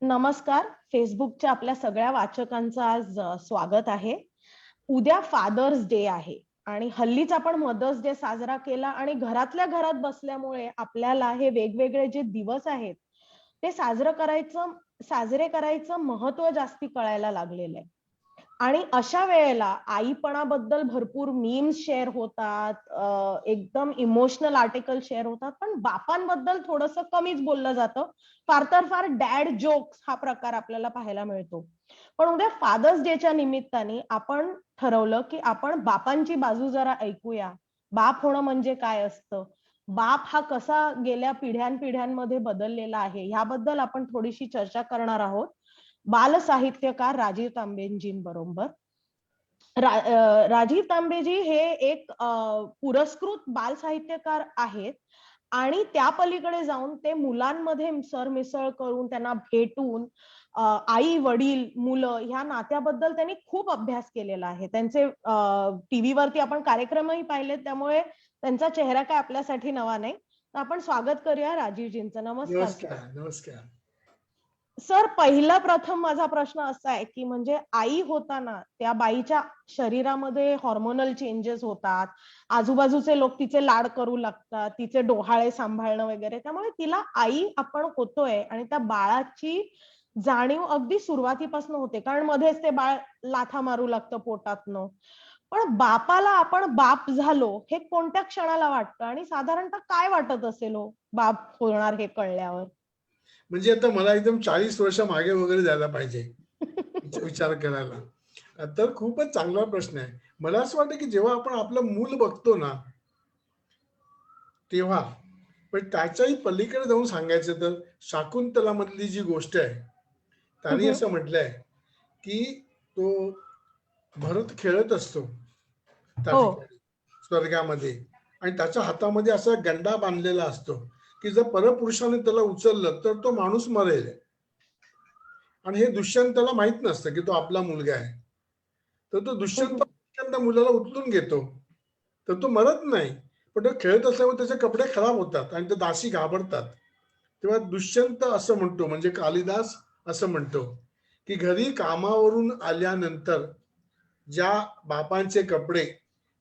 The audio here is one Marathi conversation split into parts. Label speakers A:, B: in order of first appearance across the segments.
A: नमस्कार. फेसबुकच्या आपल्या सगळ्या वाचकांचं आज स्वागत आहे. उद्या फादर्स डे आहे आणि हल्लीच आपण मदर्स डे साजरा केला आणि घरातल्या घरात बसल्यामुळे आपल्याला हे वेगवेगळे जे दिवस आहेत ते साजरे करायचं महत्व जास्ती कळायला लागलेलं आहे. आणि अशा वेळेला आईपणाबद्दल भरपूर मीम्स शेअर होतात, एकदम इमोशनल आर्टिकल शेअर होतात, पण बापांबद्दल थोडंसं कमीच बोललं जातं. फार तर फार डॅड जोक्स हा प्रकार आपल्याला पाहायला मिळतो. पण उद्या फादर्स डेच्या निमित्ताने आपण ठरवलं की आपण बापांची बाजू जरा ऐकूया. बाप होणं म्हणजे काय असतं, बाप हा कसा गेल्या पिढ्यानपिढ्यांमध्ये बदललेला आहे, ह्याबद्दल आपण थोडीशी चर्चा करणार आहोत बालसाहित्यकार राजीव तांबेंजींबरोबर. राजीव तांबेजी हे एक पुरस्कृत बालसाहित्यकार आहेत आणि त्या पलीकडे जाऊन ते मुलांमध्ये सरमिसळ करून त्यांना भेटून आई वडील मुलं ह्या नात्याबद्दल त्यांनी खूप अभ्यास केलेला आहे. त्यांचे टीव्हीवरती आपण कार्यक्रमही पाहिले, त्यामुळे त्यांचा चेहरा काय आपल्यासाठी नवा नाही. तर आपण स्वागत करूया राजीवजींचं. नमस्कार सर.
B: नमस्कार. नमस्कार.
A: सर, पहिला प्रथम माझा प्रश्न असा आहे की म्हणजे आई होताना त्या बाईच्या शरीरामध्ये हॉर्मोनल चेंजेस होतात, आजूबाजूचे लोक तिचे लाड करू लागतात, तिचे डोहाळे सांभाळणं वगैरे, त्यामुळे तिला आई आपण होतोय आणि त्या बाळाची जाणीव अगदी सुरुवातीपासून होते, कारण मध्येच ते बाळ लाथा मारू लागतं पोटातनं. पण बापाला आपण बाप झालो हे कोणत्या क्षणाला वाटतं आणि साधारणतः काय वाटत असेल हो बाप होणार हे कळल्यावर?
B: म्हणजे आता मला एकदम 40 वर्ष मागे वगैरे जायला पाहिजे विचार करायला. तर खूपच चांगला प्रश्न आहे. मला असं वाटतं की जेव्हा आपण आपलं मूल बघतो ना तेव्हा, पण त्याच्याही पलीकडे जाऊन सांगायचं तर शाकुंतला मधली जी गोष्ट आहे, त्यांनी असं म्हटलंय की तो भरत खेळत असतो त्या
A: हो.
B: ठिकाणी स्वर्गामध्ये, आणि त्याच्या हातामध्ये असा गंडा बांधलेला असतो की जर परपुरुषाने त्याला उचललं तर तो माणूस मरेल. आणि हे दुष्यंताला माहित नसतं की तो आपला मुलगा आहे. तर तो दुष्यंत त्या मुलाला उचलून घेतो, तर तो मरत नाही, पण तो खेळत असल्यामुळे त्याचे कपडे खराब होतात आणि ते दासी घाबरतात. तेव्हा दुष्यंत असं म्हणतो, म्हणजे कालिदास असं म्हणतो की घरी कामावरून आल्यानंतर ज्या बापांचे कपडे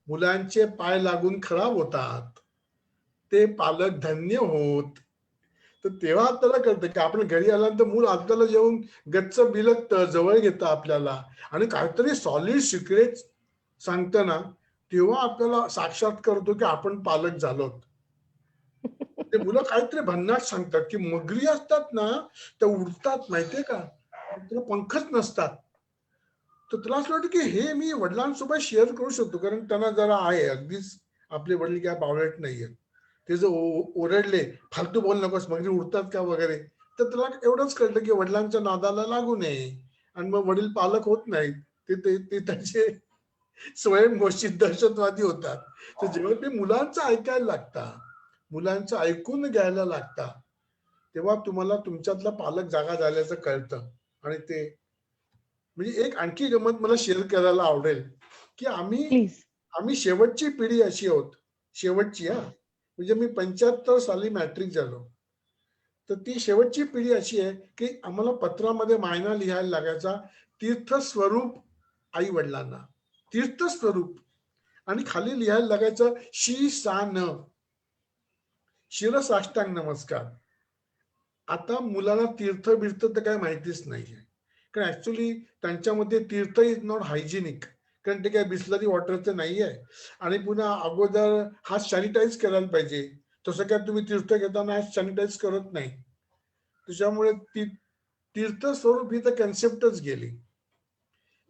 B: मुलांचे पाय लागून खराब होतात ते पालक धन्य होत. तर तेव्हा आपल्याला कळतं की आपण घरी आल्यानंतर मूल आपल्याला येऊन गच्च बिलगतं, जवळ घेतं आपल्याला आणि काहीतरी सॉलिड सिक्रेट सांगतं ना, तेव्हा आपल्याला साक्षात्कार होतो की आपण पालक झालोत. ते मुलं काहीतरी भन्नाट सांगतात की मगरी असतात ना, त्या उडतात माहितीये का, त्याला पंखच नसतात. तर तुला असं वाटतं की हे मी वडिलांसोबत शेअर करू शकतो, कारण त्यांना जरा आहे, अगदीच आपले वडील काय बावळट नाहीयेत. ते जर ओरडले फालतू बोल नकोस मगरी उडतात का वगैरे, तर तुला एवढंच कळतं की वडिलांच्या नादाला लागू नये, आणि मग वडील पालक होत नाहीत, ते ते ते त्यांचे स्वयंघोषित दहशतवादी होतात. तर जेव्हा ते मुलांचं ऐकायला लागता, मुलांचं ऐकून घ्यायला लागता, तेव्हा तुम्हाला तुमच्यातला पालक जागा झाल्याचं कळतं. आणि ते म्हणजे एक आणखी गंमत मला शेअर करायला आवडेल की आम्ही
A: प्लीज.
B: आम्ही शेवटची पिढी अशी आहोत, शेवटची म्हणजे मी 75 साली मॅट्रिक झालो, तर ती शेवटची पिढी अशी आहे की आम्हाला पत्रामध्ये मायना लिहायला लागायचा, तीर्थस्वरूप आई वडिलांना, तीर्थस्वरूप, आणि खाली लिहायला लागायचं शी सा न, शिरसाष्टांग नमस्कार. आता मुलाला तीर्थ बिर्थ तर काय माहितीच नाहीये, कारण ऍक्च्युली त्यांच्यामध्ये तीर्थ इज नॉट हायजेनिक, कारण ते काय बिस्लरी वॉटरचं नाही आहे. आणि पुन्हा अगोदर हात सॅनिटाईज करायला पाहिजे, तसं काय तुम्ही तीर्थ घेताना हात सॅनिटाईज करत नाही. त्याच्यामुळे ती तीर्थ स्वरूप ही तर कन्सेप्टच गेली.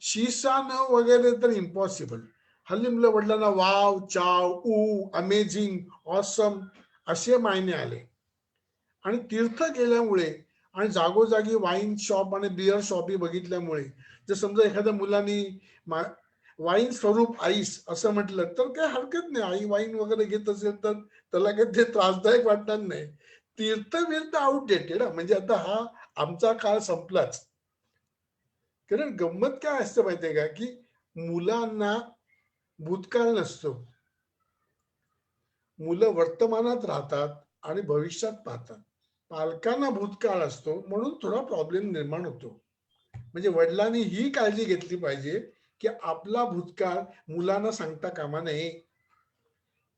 B: शीसा न वगैरे तर इम्पॉसिबल. हल्ली मुलं वडिलांना वाव, चाव, ऊ, अमेझिंग, ऑसम असे मायने आले. आणि तीर्थ गेल्यामुळे आणि जागोजागी वाईन शॉप आणि बिअर शॉपही बघितल्यामुळे, जर समजा एखाद्या मुलांनी वाईन स्वरूप आईस असं म्हटलं तर काही हरकत नाही, आई वाईन वगैरे घेत असेल तर त्याला काही ते त्रासदायक वाटणार नाही. तीर्थ विर्थ आउटडेटेड, म्हणजे आता हा आमचा काळ संपलाच. कारण गंमत काय असतं माहितीये का, की मुलांना भूतकाळ नसतो, मुलं वर्तमानात राहतात आणि भविष्यात पाहतात. पालकांना भूतकाळ असतो म्हणून थोडा प्रॉब्लेम निर्माण होतो. म्हणजे वडिलांनी ही काळजी घेतली पाहिजे की आपला भूतकाळ मुलांना सांगता कामा नये.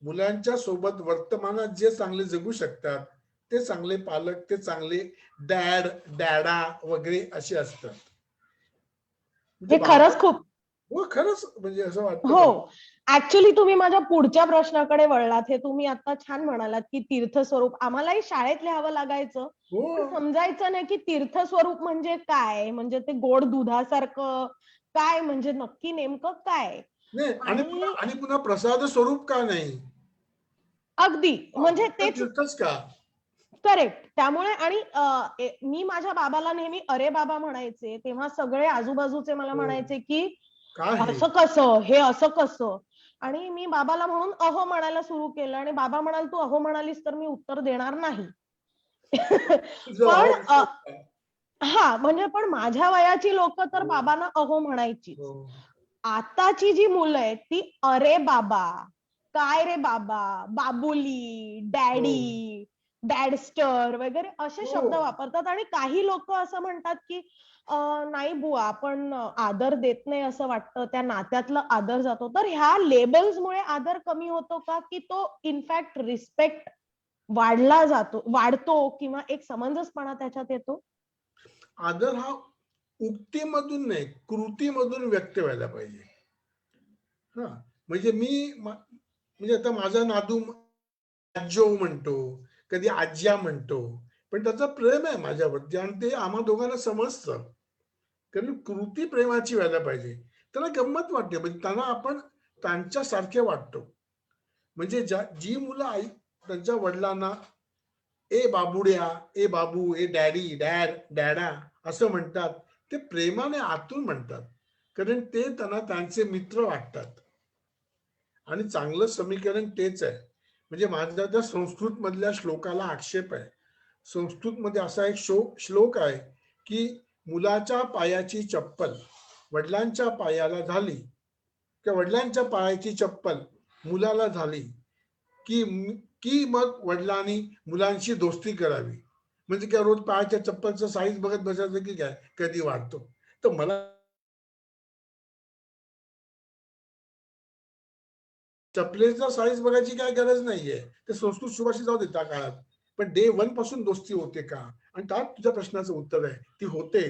B: मुलांच्या सोबत वर्तमानात जे चांगले जगू शकतात ते चांगले पालक, ते चांगले डॅडा वगैरे असे असतात. म्हणजे
A: हे
B: बाबा
A: खरंच खूप
B: हो खरंच म्हणजे असं वाटतं
A: हो.
B: मला.
A: ऍक्च्युली तुम्ही माझ्या पुढच्या प्रश्नाकडे वळलात. हे तुम्ही आता छान म्हणालात की तीर्थस्वरूप आम्हालाही शाळेत लिहावं लागायचं,
B: हो
A: पण समजायचं नाही की तीर्थस्वरूप म्हणजे काय, म्हणजे ते गोड दुधासारखं काय, म्हणजे नक्की नेमकं काय.
B: नाही
A: आणि
B: आणि पुन्हा प्रसाद स्वरूप का नाही?
A: अगदी म्हणजे
B: फक्त
A: तेच
B: तीर्थच का?
A: करेक्ट. त्यामुळे आणि मी माझ्या बाबाला नेहमी अरे बाबा म्हणायचे, तेव्हा सगळे आजूबाजूचे मला
B: हो
A: म्हणायचे की
B: काय हे?
A: असं कसं, हे असं कसं. आणि मी बाबाला म्हणून अहो म्हणायला सुरू केलं आणि बाबा म्हणाल तू अहो म्हणालीस तर मी उत्तर देणार नाही.
B: तुझं
A: पण
B: अहो असतात का?
A: हा म्हणजे पण माझ्या वयाची लोक तर
B: हो
A: बाबांना अहो म्हणायची.
B: हो
A: आताची जी मुलं आहेत ती अरे बाबा, काय रे बाबा, बाबुली,
B: हो
A: डॅडी, डॅडस्टर वगैरे असे
B: हो
A: शब्द वापरतात. आणि काही लोक असं म्हणतात की नाही बुवा आपण आदर देत नाही असं वाटतं, त्या नात्यातला आदर जातो. तर ह्या लेबल्समुळे आदर कमी होतो का, की तो इनफॅक्ट रिस्पेक्ट वाढतो किंवा एक समंजसपणा त्याच्यात येतो?
B: आदर हा उक्तीमधून नाही कृतीमधून व्यक्त व्हायला पाहिजे. हा म्हणजे म्हणजे आता माझा नातू आजो म्हणतो, कधी आज्या म्हणतो, पण त्याचं प्रेम आहे माझ्यावरती आणि ते आम्हा दोघांना समजतं. कारण कृती प्रेमाची व्हायला पाहिजे. त्याला गंमत वाटते म्हणजे त्यांना आपण त्यांच्यासारखे वाटतो. म्हणजे जी मुलं त्यांच्या वडिलांना ए बाबुड्या, ए बाबू, ए डॅडा असं म्हणतात, ते प्रेमाने आतून म्हणतात. कारण ते त्यांना त्यांचे मित्र वाटतात. आणि चांगलं समीकरण तेच आहे. म्हणजे माझ्या त्या संस्कृत मधल्या श्लोकाला आक्षेप आहे. संस्कृत मध्ये असा एक श्लोक आहे की मुलाच्या पायाची चप्पल वडिलांच्या पायाला झाली, किंवा वडिलांच्या पायाची चप्पल मुलाला झाली की की मग वडिलांनी मुलांशी दोस्ती करावी. म्हणजे काय रोज पायाच्या चप्पलचं साईज बघत बसायचं की काय कधी वाढतो. तर मला चपलेचा साईज बघायची काय गरज नाहीये. ते संस्कृत शुभाषी जाऊ दे त्या काळात. पण डे वन पासून दोस्ती होते का? आणि त्यात तुझ्या प्रश्नाचं उत्तर आहे, ती होते.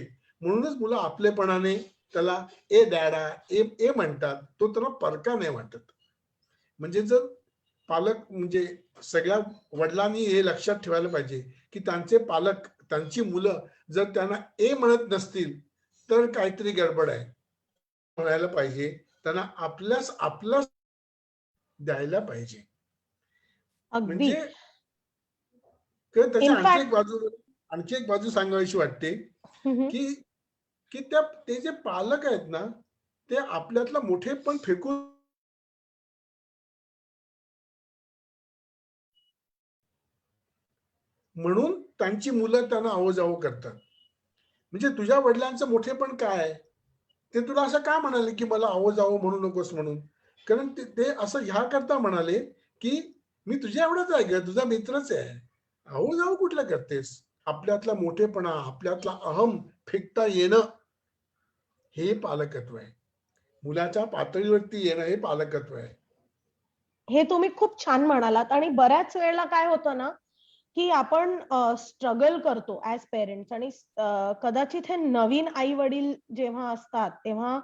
B: म्हणूनच मुलं आपलेपणाने त्याला ए डॅडा, ए ए म्हणतात. तो त्याला परका नाही वाटत. म्हणजे जर पालक म्हणजे सगळ्या वडिलांनी हे लक्षात ठेवायला पाहिजे की त्यांचे पालक, त्यांची मुलं जर त्यांना ए म्हणत नसतील तर काहीतरी गडबड आहे. म्हणायला पाहिजे. त्यांना आपलं द्यायला पाहिजे.
A: अगदी.
B: म्हणजे त्याची
A: इनफॅक्ट
B: आणखी एक बाजू सांगावीशी वाटते की की ते जे पालक आहेत ना ते आपल्यातला मोठेपण फेकून म्हणून त्यांची मुलं त्यांना आव-जाव करतात. म्हणजे तुझ्या वडिलांचं मोठेपण काय आहे? ते तुला असं का म्हणाले की मला आव-जाव म्हणू नकोस म्हणून? कारण ते असं ह्याकरता म्हणाले की मी तुझ्या एवढाच आहे ग, तुझा मित्रच आहे. आव-जाव कुठला करतेस? आपल्यातला मोठेपणा, आपल्यातला अहम फेकता येणं हे पालकत्व आहे. मुलाच्या पातळीवरती येणं हे पालकत्व आहे.
A: हे तुम्ही खूप छान म्हणालात. आणि बऱ्याच वेळेला काय होतं ना, की आपण स्ट्रगल करतो ऍज पेरेंट्स. आणि कदाचित हे नवीन आई वडील जेव्हा असतात तेव्हा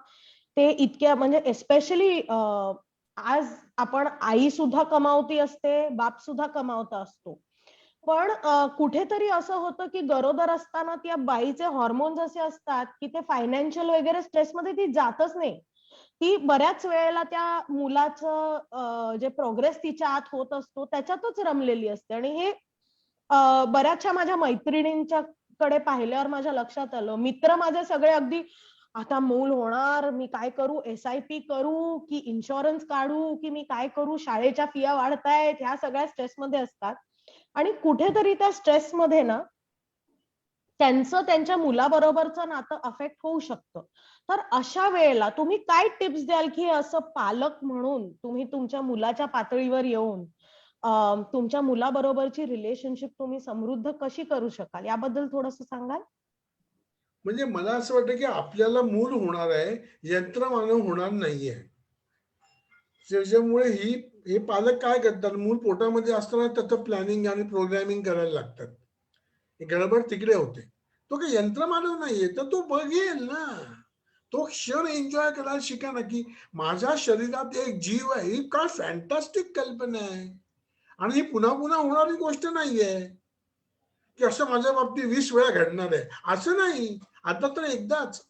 A: ते इतक्या म्हणजे एस्पेशली आज आपण आई सुद्धा कमावती असते, बाप सुद्धा कमावता असतो. पण कुठेतरी असं होतं की गरोदर असताना त्या बाईचे हॉर्मोन्स असे असतात की ते फायनान्शियल वगैरे स्ट्रेसमध्ये ती जातच नाही. ती बऱ्याच वेळेला त्या मुलाचं जे प्रोग्रेस तिच्या आत होत असतो त्याच्यातच रमलेली असते. आणि हे बऱ्याचशा माझ्या मैत्रिणींच्या कडे पाहिल्यावर माझ्या लक्षात आलं. मित्र माझे सगळे अगदी आता मूल होणार, मी काय करू, SIP करू की इन्शुरन्स काढू की मी काय करू, शाळेच्या फिया वाढतायत, ह्या सगळ्या स्ट्रेसमध्ये असतात. आणि कुठेतरी त्या स्ट्रेसमध्ये ना त्यांचं त्यांच्या मुलाबरोबरचं नातं अफेक्ट होऊ शकतं. तर अशा वेळेला तुम्ही काय टिप्स द्याल की असं पालक म्हणून तुम्ही तुमच्या मुलाच्या पातळीवर येऊन तुमच्या मुलाबरोबरची रिलेशनशिप तुम्ही समृद्ध कशी करू शकाल याबद्दल थोडंसं सांगाल?
B: म्हणजे मला असं वाटतं की आपल्याला मूल होणार आहे, यंत्रमानव होणार नाहीये. त्याच्यामुळे हे पालक काय करतात, मूल पोटामध्ये असताना त्याचं प्लॅनिंग आणि प्रोग्रामिंग करायला लागतात. गडबड तिकडे होते. तो काही यंत्रमानव नाहीये, तर तो बघेल ना, तो क्षण एन्जॉय करायला शिका ना, की माझ्या शरीरात एक जीव आहे. ही काय फॅन्टास्टिक कल्पना आहे. आणि ही पुन्हा पुन्हा होणारी गोष्ट नाहीये की असं माझ्या बाबतीत 20 वेळा घडणार आहे, असं नाही. आता तर एकदाच.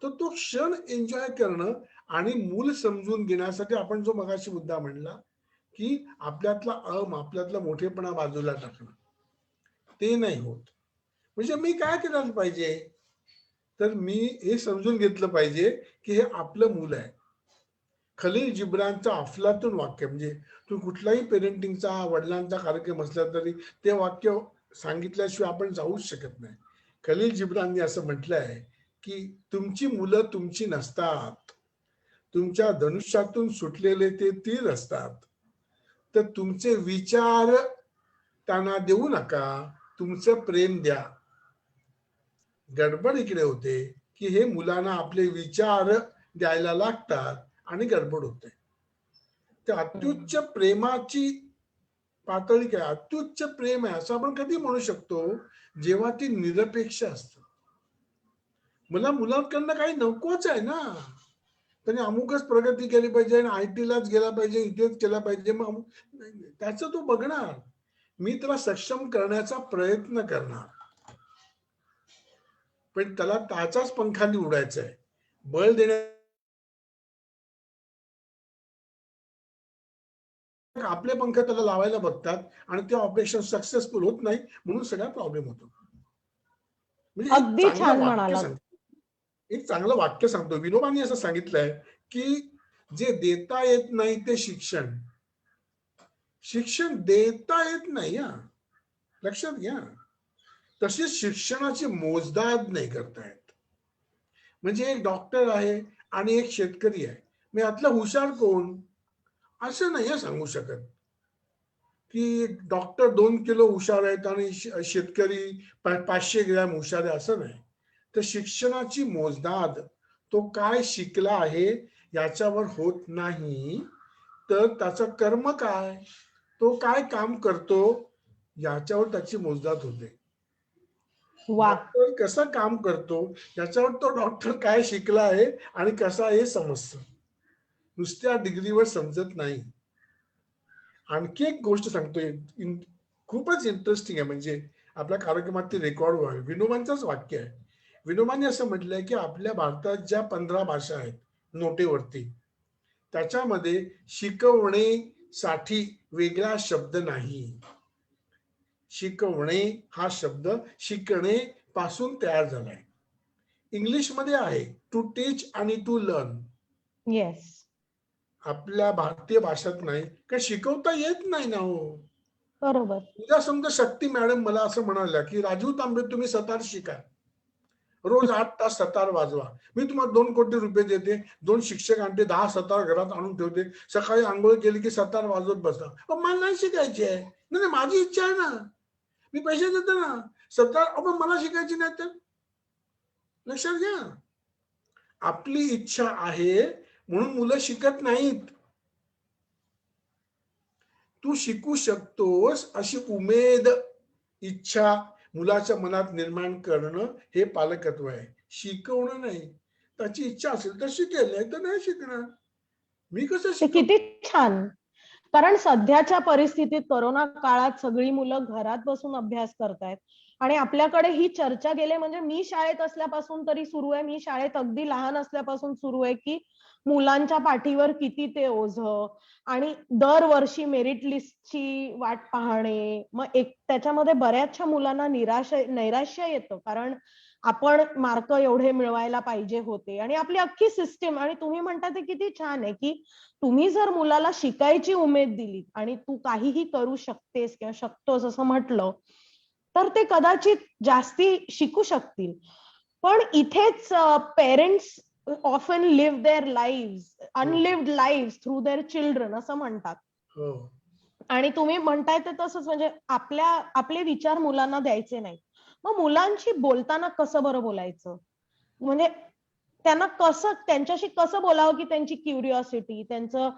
B: तर तो क्षण एन्जॉय करणं आणि मूल समजून घेण्यासाठी आपण जो मगाशी मुद्दा म्हणला की आपल्यातला आपल्यातला मोठेपणा बाजूला टाकणं, ते नाही होत. म्हणजे मी काय करायला पाहिजे, तर मी हे समजून घेतलं पाहिजे की हे आपलं मूल आहे. खलील जिब्रानचं अफलातून वाक्य, म्हणजे तू कुठलाही पेरेंटिंगचा वडिलांचा कार्यक्रम असला तरी ते वाक्य सांगितल्याशिवाय आपण जाऊच शकत नाही. खलील जिब्राननी असं म्हटलं आहे की तुमची मुलं तुमची नसतात, तुमच्या धनुष्यातून सुटलेले ते तीर असतात. तर तुमचे विचार त्यांना देऊ नका, तुमचं प्रेम द्या. गडबड इकडे होते की हे मुलांना आपले विचार द्यायला लागतात आणि गडबड होते. तर अत्युच्च प्रेमाची पातळी काय, अत्युच्च प्रेम आहे असं आपण कधी म्हणू शकतो, जेव्हा ती निरपेक्ष असतं. मला मुलांकडनं काही नकोच आहे ना, त्याने अमुकच प्रगती केली पाहिजे आणि IT लाच गेला पाहिजे, इथेच केला पाहिजे, मग त्याचं तो बघणार. मी त्याला सक्षम करण्याचा प्रयत्न करणार, पण त्याला त्याचाच पंखाने उडायचं आहे. बळ देण्या आपले पंख त्याला लावायला बघतात आणि ते ऑपरेशन सक्सेसफुल होत नाही, म्हणून सगळा प्रॉब्लेम होतो. म्हणजे
A: अगदी छान म्हणालात.
B: एक चांगलं वाक्य सांगतो. विनोबांनी असं सांगितलंय की जे देता येत नाही ते शिक्षण, शिक्षण देता येत नाही. लक्षात घ्या. तशीच शिक्षणाची मोजदाद नाही करता येत. म्हणजे एक डॉक्टर आहे आणि एक शेतकरी आहे, मी यातला हुशार कोण असं नाही सांगू शकत की डॉक्टर 2 किलो हुशार आहेत आणि शेतकरी 500 ग्रॅम हुशार आहे, असं नाही. तर शिक्षणाची मोजदाद तो काय शिकला आहे याच्यावर होत नाही, तर त्याचं कर्म काय, तो काय काम करतो याच्यावर त्याची मोजदाद होते.
A: वा.
B: डॉक्टर कसं काम करतो याच्यावर तो डॉक्टर काय शिकला आहे आणि कसा हे समजतं. नुसत्या डिग्रीवर समजत नाही. आणखी एक गोष्ट सांगतोय, खूपच इंटरेस्टिंग आहे, म्हणजे आपल्या कार्यक्रमात ते रेकॉर्ड व्हावे. विनोबांचंच वाक्य आहे. विनोबांनी असं म्हटलंय की आपल्या भारतात ज्या 15 भाषा आहेत नोटेवरती, त्याच्यामध्ये शिकवणेसाठी वेगळा शब्द नाही. शिकवणे हा शब्द शिकणे पासून तयार झालाय. इंग्लिशमध्ये आहे टू टीच आणि टू लर्न.
A: येस.
B: आपल्या भारतीय भाषेत नाही, कारण शिकवता येत नाही ना हो.
A: बरोबर.
B: उद्या समजा शक्ती मॅडम मला असं म्हणाल्या की राजीव तांबे तुम्ही सतार शिका, रोज 8 तास सतार वाजवा, मी तुम्हाला 2 कोटी रुपये देते, 2 शिक्षक आणते, 10 सतार घरात आणून ठेवते, सकाळी आंघोळ केली की सतार वाजवत बसता. पण मला नाही शिकायची आहे. नाही, माझी इच्छा आहे ना, मी पैसे देतो ना, सतार आपण मला शिकायची नाही तर. लक्षात घ्या, आपली इच्छा आहे म्हणून मुलं शिकत नाहीत. तू शिकू शकतोस अशी उमेद, इच्छा मुलाच्या मनात निर्माण करणं हे पालकत्व आहे, शिकवणं नाही. त्याची इच्छा असेल तर शिकेल, नाही तर नाही शिकणार. मी कसं
A: ते
B: शिकव.
A: किती छान. कारण सध्याच्या परिस्थितीत कोरोना काळात सगळी मुलं घरात बसून अभ्यास करतायत आणि आपल्याकडे ही चर्चा गेले, म्हणजे मी शाळेत असल्यापासून तरी सुरू आहे, मी शाळेत अगदी लहान असल्यापासून सुरू आहे की मुलांच्या पाठीवर किती ते ओझं आणि दरवर्षी मेरिट लिस्टची वाट पाहणे, मग एक त्याच्यामध्ये बऱ्याचशा मुलांना नैराश्य येतं, कारण आपण मार्क एवढे मिळवायला पाहिजे होते आणि आपली अख्खी सिस्टीम. आणि तुम्ही म्हणता ते किती छान आहे की तुम्ही जर मुलाला शिकायची उमेद दिली आणि तू काहीही करू शकतेस किंवा शकतोस असं म्हटलं, तर ते कदाचित जास्ती शिकू शकतील. पण इथेच parents often live their lives unlived lives through their children असं म्हणतात.
B: हो.
A: आणि तुम्ही म्हणताय ते तसंच, म्हणजे आपले विचार मुलांना द्यायचे नाही. मग मुलांशी बोलताना कसं बरं बोलायचं? म्हणजे त्यांना त्यांच्याशी कसं बोलावं की त्यांची क्युरिओसिटी, त्यांचं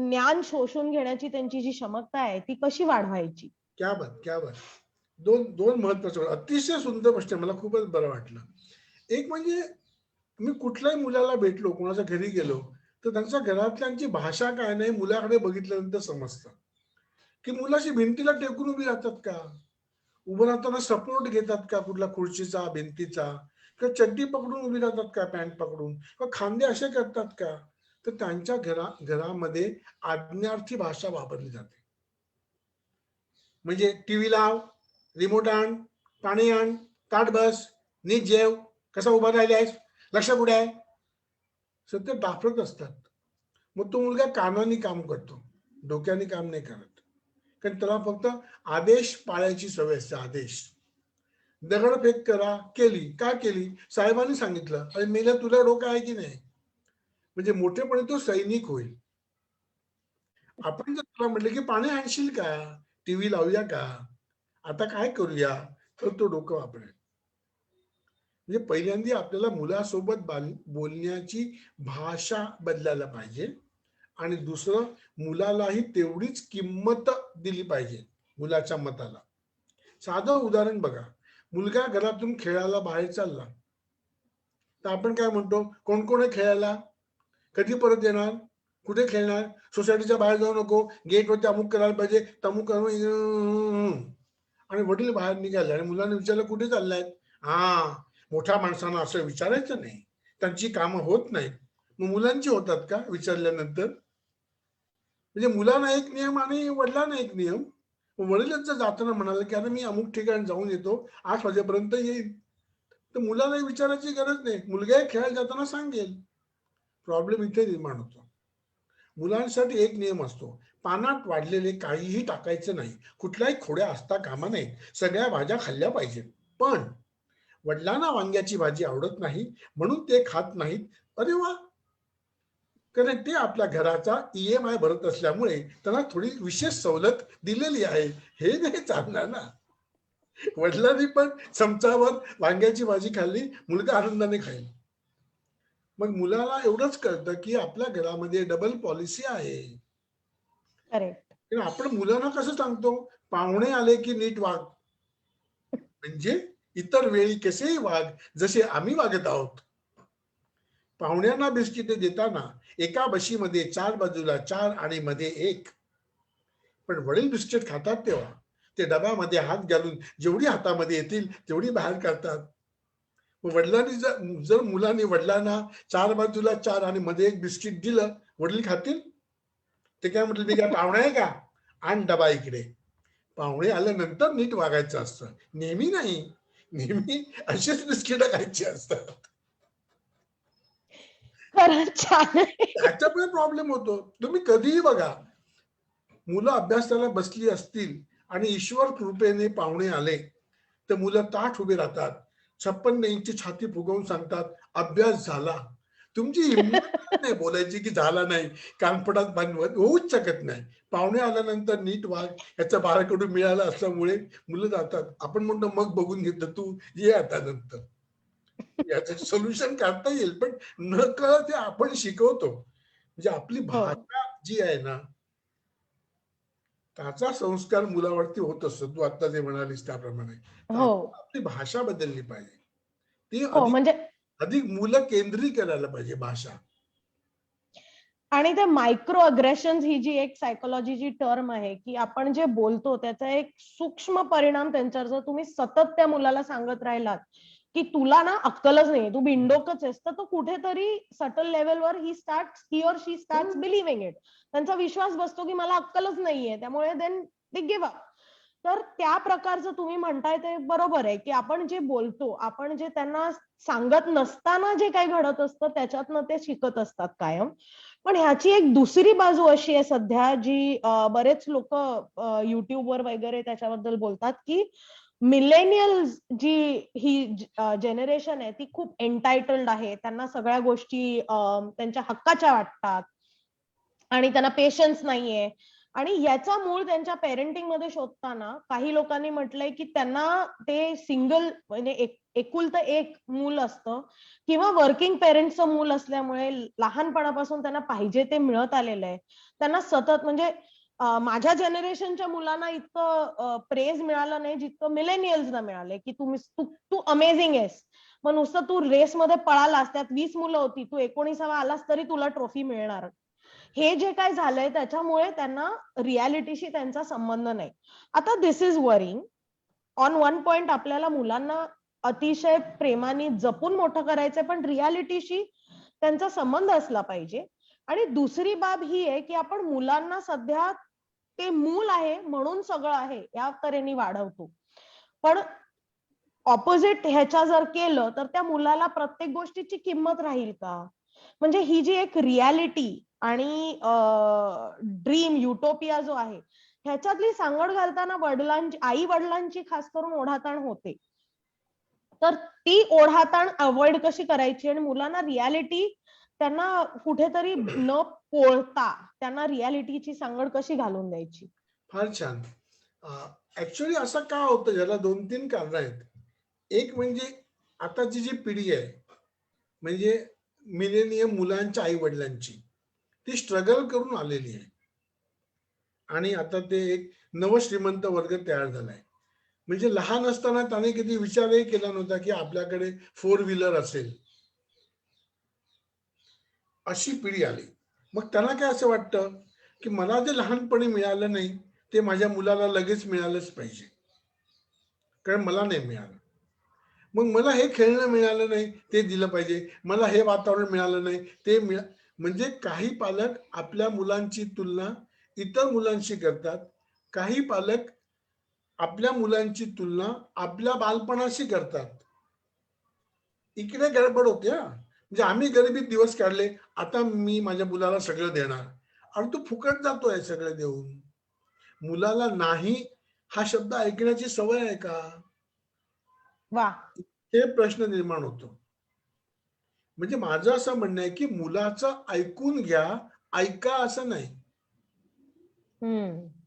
A: ज्ञान शोषून घेण्याची त्यांची जी क्षमता आहे ती कशी वाढवायची?
B: क्या बात, क्या बात. दोन दोन महत्वाचे, अतिशय सुंदर प्रश्न, मला खूपच बरं वाटलं. एक म्हणजे मी कुठल्याही मुलाला भेटलो, कोणाच्या घरी गेलो, तर त्यांच्या घरातल्यांची भाषा काय नाही मुलाकडे बघितल्यानंतर समजतं. की मुलाशी भिंतीला टेकून उभी राहतात का, उभं राहताना सपोर्ट घेतात का कुठला खुर्चीचा, भिंतीचा, किंवा चड्डी पकडून उभी राहतात का, पॅन्ट पकडून, किंवा खांदे असे करतात का. तर त्यांच्या घरामध्ये आज्ञार्थी भाषा वापरली जाते. म्हणजे टीव्ही लाव, रिमोट आण, पाणी आण, ताट बस, नीट जेव, कसा उभा राहिलायस, लक्ष कुठे आहे, सत्य दाखवत असतात. मग तो मुलगा कानाने काम करतो, डोक्याने काम नाही करत, कारण त्याला फक्त आदेश पाळायची सवय असते. आदेश. दगडफेक करा, केली, का केली, साहेबांनी सांगितलं, अरे मेल्या तुला डोकं आहे की नाही. म्हणजे मोठेपणे तो सैनिक होईल. आपण जर तुला म्हटलं की पाणी आणशील का, टीव्ही लावूया का, आता काय करूया, तर तो डोकं वापरेल. म्हणजे पहिल्यांदा आपल्याला मुलासोबत बोलण्याची भाषा बदलायला पाहिजे. आणि दुसरं, मुलालाही तेवढीच किंमत दिली पाहिजे, मुलाच्या मताला. साधं उदाहरण बघा, मुलगा घरातून खेळायला बाहेर चालला, तर आपण काय म्हणतो, कोण कोण आहे खेळायला, कधी परत येणार, कुठे खेळणार, सोसायटीच्या बाहेर जाऊ नको, गेटवरती अमुक करायला पाहिजे, तमुक आणि वडील बाहेर निघाले आणि मुलांनी विचारलं कुठे चाललाय, हा, मोठ्या माणसांना असं विचारायचं नाही, त्यांची कामं होत नाहीत. मग मुलांची होतात का विचारल्यानंतर? म्हणजे मुलांना एक नियम आणि वडिलांना एक नियम. वडीलच जर जाताना म्हणाले की आता मी अमुक ठिकाणी जाऊन येतो, 8 वाजेपर्यंत येईल, तर मुलाला विचारायची गरज नाही, मुलगा खेळायला जाताना सांगेल. प्रॉब्लेम इथे निर्माण होतो. मुलांसाठी एक नियम असतो, पानात वाढलेले काहीही टाकायचं नाही, कुठल्याही खोड्या असता कामा नये, सगळ्या भाज्या खाल्ल्या पाहिजेत. पण वडिलांना वांग्याची भाजी आवडत नाही म्हणून ते खात नाहीत, अरे वा, कारण ते आपल्या घराचा EMI भरत असल्यामुळे त्यांना थोडी विशेष सवलत दिलेली आहे. हे नाही चालणार ना. वडिलांनी पण चमचावर वांग्याची भाजी खाल्ली, मुलगा आनंदाने खाईल. मग मुलाला एवढंच कळतं की आपल्या घरामध्ये डबल पॉलिसी आहे.
A: करेक्ट.
B: आपण मुलांना कसं सांगतो, पाहुणे आले की नीट वाग, म्हणजे इतर वेळी कसेही वाग जसे आम्ही वागत आहोत. पाहुण्यांना बिस्किटे देताना एका बशीमध्ये 4 बाजूला 4 आणि मध्ये 1. पण वडील बिस्किट खातात तेव्हा ते डब्यामध्ये हात घालून जेवढी हातामध्ये येतील तेवढी बाहेर काढतात. वडिलांनी जर मुलांनी वडिलांना 4 बाजूला 4 आणि मध्ये 1 बिस्किट दिलं, वडील खातील? ते काय म्हटलं, मी काय पाहुणा आहे का, आण डबा इकडे. पाहुणे आल्यानंतर नीट वागायचं असतं, नेहमी नाही. नेहमी अशीच बिस्किट खायची असतात.
A: खरंच छान आहे.
B: त्याच्यामुळे प्रॉब्लेम होतो. तुम्ही कधीही बघा, मुलं अभ्यासाला बसली असतील आणि ईश्वर कृपेने पाहुणे आले, तर मुलं ताठ उभे राहतात, 56 इंची छाती फुगवून सांगतात, अभ्यास झाला. तुमची हिंमत नाही बोलायची की झाला नाही, कानपडात बांधवत होऊच शकत नाही. पाहुणे आल्यानंतर नीट वाग, याचं बाळाकडून मिळालं असल्यामुळे मुलं जातात. आपण म्हणतो मग बघून घेतलं, तू ये आता नंतर. याचं सोल्युशन काढता येईल, पण न कळत ते आपण शिकवतो. म्हणजे आपली
A: हो.
B: भाषा जी आहे ना, त्याचा संस्कार मुलावरती होत असतो. तू आता जे म्हणालीस त्याप्रमाणे. तर
A: हो.
B: आपण आपली भाषा बदलली पाहिजे. ती
A: हो,
B: अधिक
A: म्हणजे
B: अधिक मूलं केंद्री करायला पाहिजे भाषा.
A: आणि ते मायक्रो अग्रेशन ही जी एक सायकोलॉजीची टर्म आहे, की आपण जे बोलतो त्याचा एक सूक्ष्म परिणाम त्यांच्यावर, जर तुम्ही सतत त्या मुलाला सांगत राहिलात की तुला ना अक्कलच नाही, तू बिंडोकच आहेस, तर तो कुठेतरी सटल लेवलवर he or she starts believing it. त्यांचा विश्वास बसतो की मला अक्कलच नाहीये, त्यामुळे देन दे गिव्ह अप. तर त्या प्रकारचं तुम्ही म्हणताय ते बरोबर आहे, की आपण जे बोलतो, आपण जे त्यांना सांगत नसताना जे काही घडत असतं त्याच्यातनं ते शिकत असतात कायम. पण ह्याची एक दुसरी बाजू अशी आहे सध्या, जी बरेच लोक युट्यूबवर वगैरे त्याच्याबद्दल बोलतात, की मिलेनियल्स जी ही जनरेशन आहे ती खूप एंटायटल्ड आहे, त्यांना सगळ्या गोष्टी त्यांच्या हक्काच्या वाटतात आणि त्यांना पेशन्स नाहीये. आणि याचा मूळ त्यांच्या पेरेंटिंग मध्ये शोधताना काही लोकांनी म्हटलंय की त्यांना ते सिंगल म्हणजे एकुलतं एक मूल असतं किंवा वर्किंग पेरेंट्सचं मूल असल्यामुळे लहानपणापासून त्यांना पाहिजे ते मिळत आलेलं आहे. त्यांना सतत म्हणजे माझ्या जनरेशनच्या मुलांना इतकं प्रेज मिळालं नाही जितकं मिलेनियल्सना मिळालंय की तू अमेझिंग आहेस. मग नुसतं तू रेसमध्ये पळालास, त्यात 20 मुलं होती, तू 19वा आलास तरी तुला ट्रॉफी मिळणार. हे जे काय झालंय त्याच्यामुळे त्यांना रियालिटीशी त्यांचा संबंध नाही. आता this is worrying. On one point आपल्याला मुलांना अतिशय प्रेमाने जपून मोठं करायचंय, पण रियालिटीशी त्यांचा संबंध असला पाहिजे. आणि दुसरी बाब ही आहे की आपण मुलांना सध्या ते मूल आहे म्हणून सगळं आहे या तऱ्हेने वाढवतो, पण ऑपोजिट ह्याच्या जर केलं तर त्या मुलाला प्रत्येक गोष्टीची किंमत राहील का? म्हणजे ही जी एक रियालिटी आणि ड्रीम युटोपिया जो आहे ह्याच्यातली सांगड घालताना आई वडिलांची खास करून ओढाताण होते. तर ती ओढाताण अवॉइड कशी करायची आणि मुलांना रियालिटी त्यांना कुठेतरी न पोळता त्यांना रियालिटीची सांगड कशी घालून द्यायची?
B: फार छान. ऍक्च्युअली असं का होतं, याला 2-3 कारण आहेत. एक म्हणजे आताची जी पिढी आहे, म्हणजे मिलेनियम मुलांच्या आई वडिलांची, ती स्ट्रगल करून आलेली आहे आणि आता ते एक नवश्रीमंत वर्ग तयार झालाय. म्हणजे लहान असताना त्याने कधी विचारही केला नव्हता की आपल्याकडे 4 व्हीलर असेल. अशी पिढी आली. मग त्यांना काय असं वाटतं की मला जे लहानपणी मिळालं नाही ते माझ्या मुलाला लगेच मिळालंच पाहिजे, कारण मला नाही मिळालं. मग मला हे खेळणं मिळालं नाही ते दिलं पाहिजे, मला हे वातावरण मिळालं नाही ते म्हणजे काही पालक आपल्या मुलांची तुलना इतर मुलांशी करतात. काही पालक आपल्या मुलांची तुलना आपल्या बालपणाशी करतात. इकडे गडबड होते हा. म्हणजे आम्ही गरिबीत दिवस काढले, आता मी माझ्या मुलाला सगळं देणार. आणि तू फुकट जातोय सगळं देऊन. मुलाला नाही हा शब्द ऐकण्याची सवय आहे का?
A: वा.
B: हे प्रश्न निर्माण होतो. म्हणजे माझं असं म्हणणं आहे की मुलाचं ऐकून घ्या, ऐका असं नाही.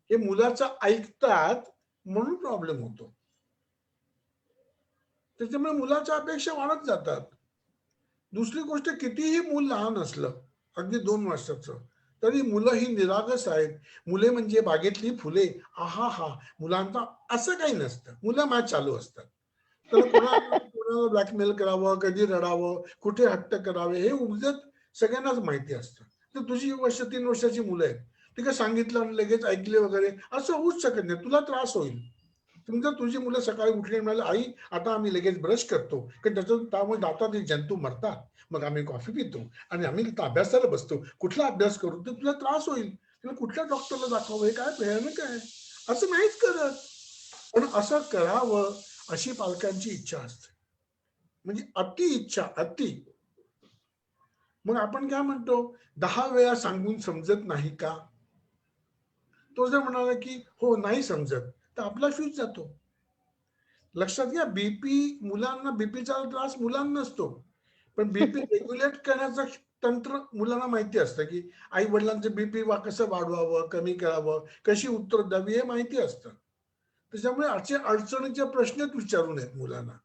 B: हे मुलाचं ऐकतात म्हणून प्रॉब्लेम होतो. त्याच्यामुळे मुलाच्या अपेक्षा वाढत जातात. दुसरी गोष्ट, कितीही मूल लहान असलं, अगदी 2 वर्षाचं, तरी मुलं ही निरागस आहेत. मुले म्हणजे बागेतली फुले. आहा हा, मुलांचा असं काही नसतं. मुलं मॅच चालू असतात. त्याला कोणाला ब्लॅकमेल करावं, कधी रडावं, कुठे हट्ट करावे हे उगजत सगळ्यांनाच माहिती असतं. तर तुझी 3 वर्षाची मुलं आहेत, ते काय सांगितलं आणि लगेच ऐकले वगैरे असं होऊच शकत नाही. तुला त्रास होईल. तुमचं तुझी मुलं सकाळी उठली म्हणाले, आई आता आम्ही लगेच ब्रश करतो, कारण त्यामुळे दातात जंतू मरतात. मग आम्ही कॉफी पितो आणि आम्ही अभ्यासाला बसतो. कुठला अभ्यास करू? तर तुला त्रास होईल. तुला कुठल्या डॉक्टरला दाखवावं? हे काय भयानक आहे. असं नाहीच करत. पण असं करावं अशी पालकांची इच्छा असते. म्हणजे अति इच्छा, अति. मग आपण काय म्हणतो, 10 वेळा सांगून समजत नाही का? तो जर म्हणाला की हो नाही समजत, तर आपला फ्यूज जातो. लक्षात घ्या, बीपी मुलांना, बीपीचा त्रास मुलांना नसतो, पण बीपी रेग्युलेट करण्याचं तंत्र मुलांना माहिती असतं की आई वडिलांचं बीपी कसं वाढवावं, कमी करावं, कशी उत्तर द्यावी हे माहिती असतं. त्याच्यामुळे असे अडचणीचे प्रश्नच विचारू नयेत मुलांना.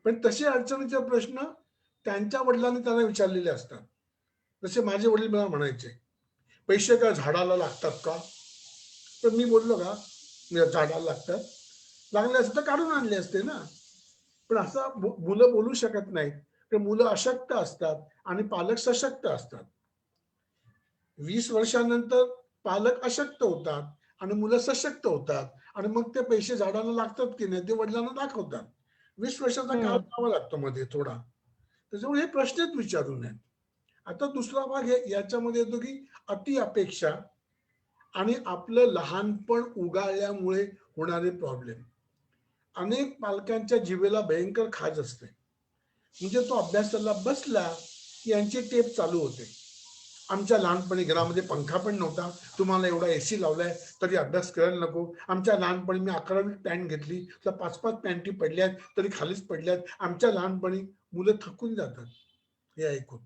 B: पण तसे अडचणीचे प्रश्न त्यांच्या वडिलांनी त्यांना विचारलेले असतात. जसे माझे वडील मला म्हणायचे, पैसे का झाडाला लागतात का? तर मी बोललो का झाडाला लागतात? लागले असते तर काढून आणले असते ना. पण असं मुलं बोलू शकत नाहीत. तर मुलं अशक्त असतात आणि पालक सशक्त असतात. 20 वर्षानंतर पालक अशक्त होतात आणि मुलं सशक्त होतात आणि मग ते पैसे झाडाला लागतात की नाही ते वडिलांना दाखवतात. 20 वर्षाचा काळ जावा लागतो मध्ये थोडा. त्याच्यामुळे हे प्रश्नच विचारू नये. आता दुसरा भाग याच्यामध्ये येतो की अति अपेक्षा आणि आपलं लहानपण उगाळल्यामुळे होणारे प्रॉब्लेम. अनेक पालकांच्या जिभेला भयंकर खाज असते. म्हणजे तो अभ्यासाला बसला की यांची टेप चालू होते. आमच्या लहानपणी घरामध्ये पंखा पण नव्हता, तुम्हाला एवढा एसी लावलाय तरी अभ्यास करायला नको. आमच्या लहानपणी मी 11वी पॅन्ट घेतली तर 5-5 पॅन्टी पडल्यात तरी खालीच पडल्यात. आमच्या लहानपणी मुलं थकून जातात हे ऐकून.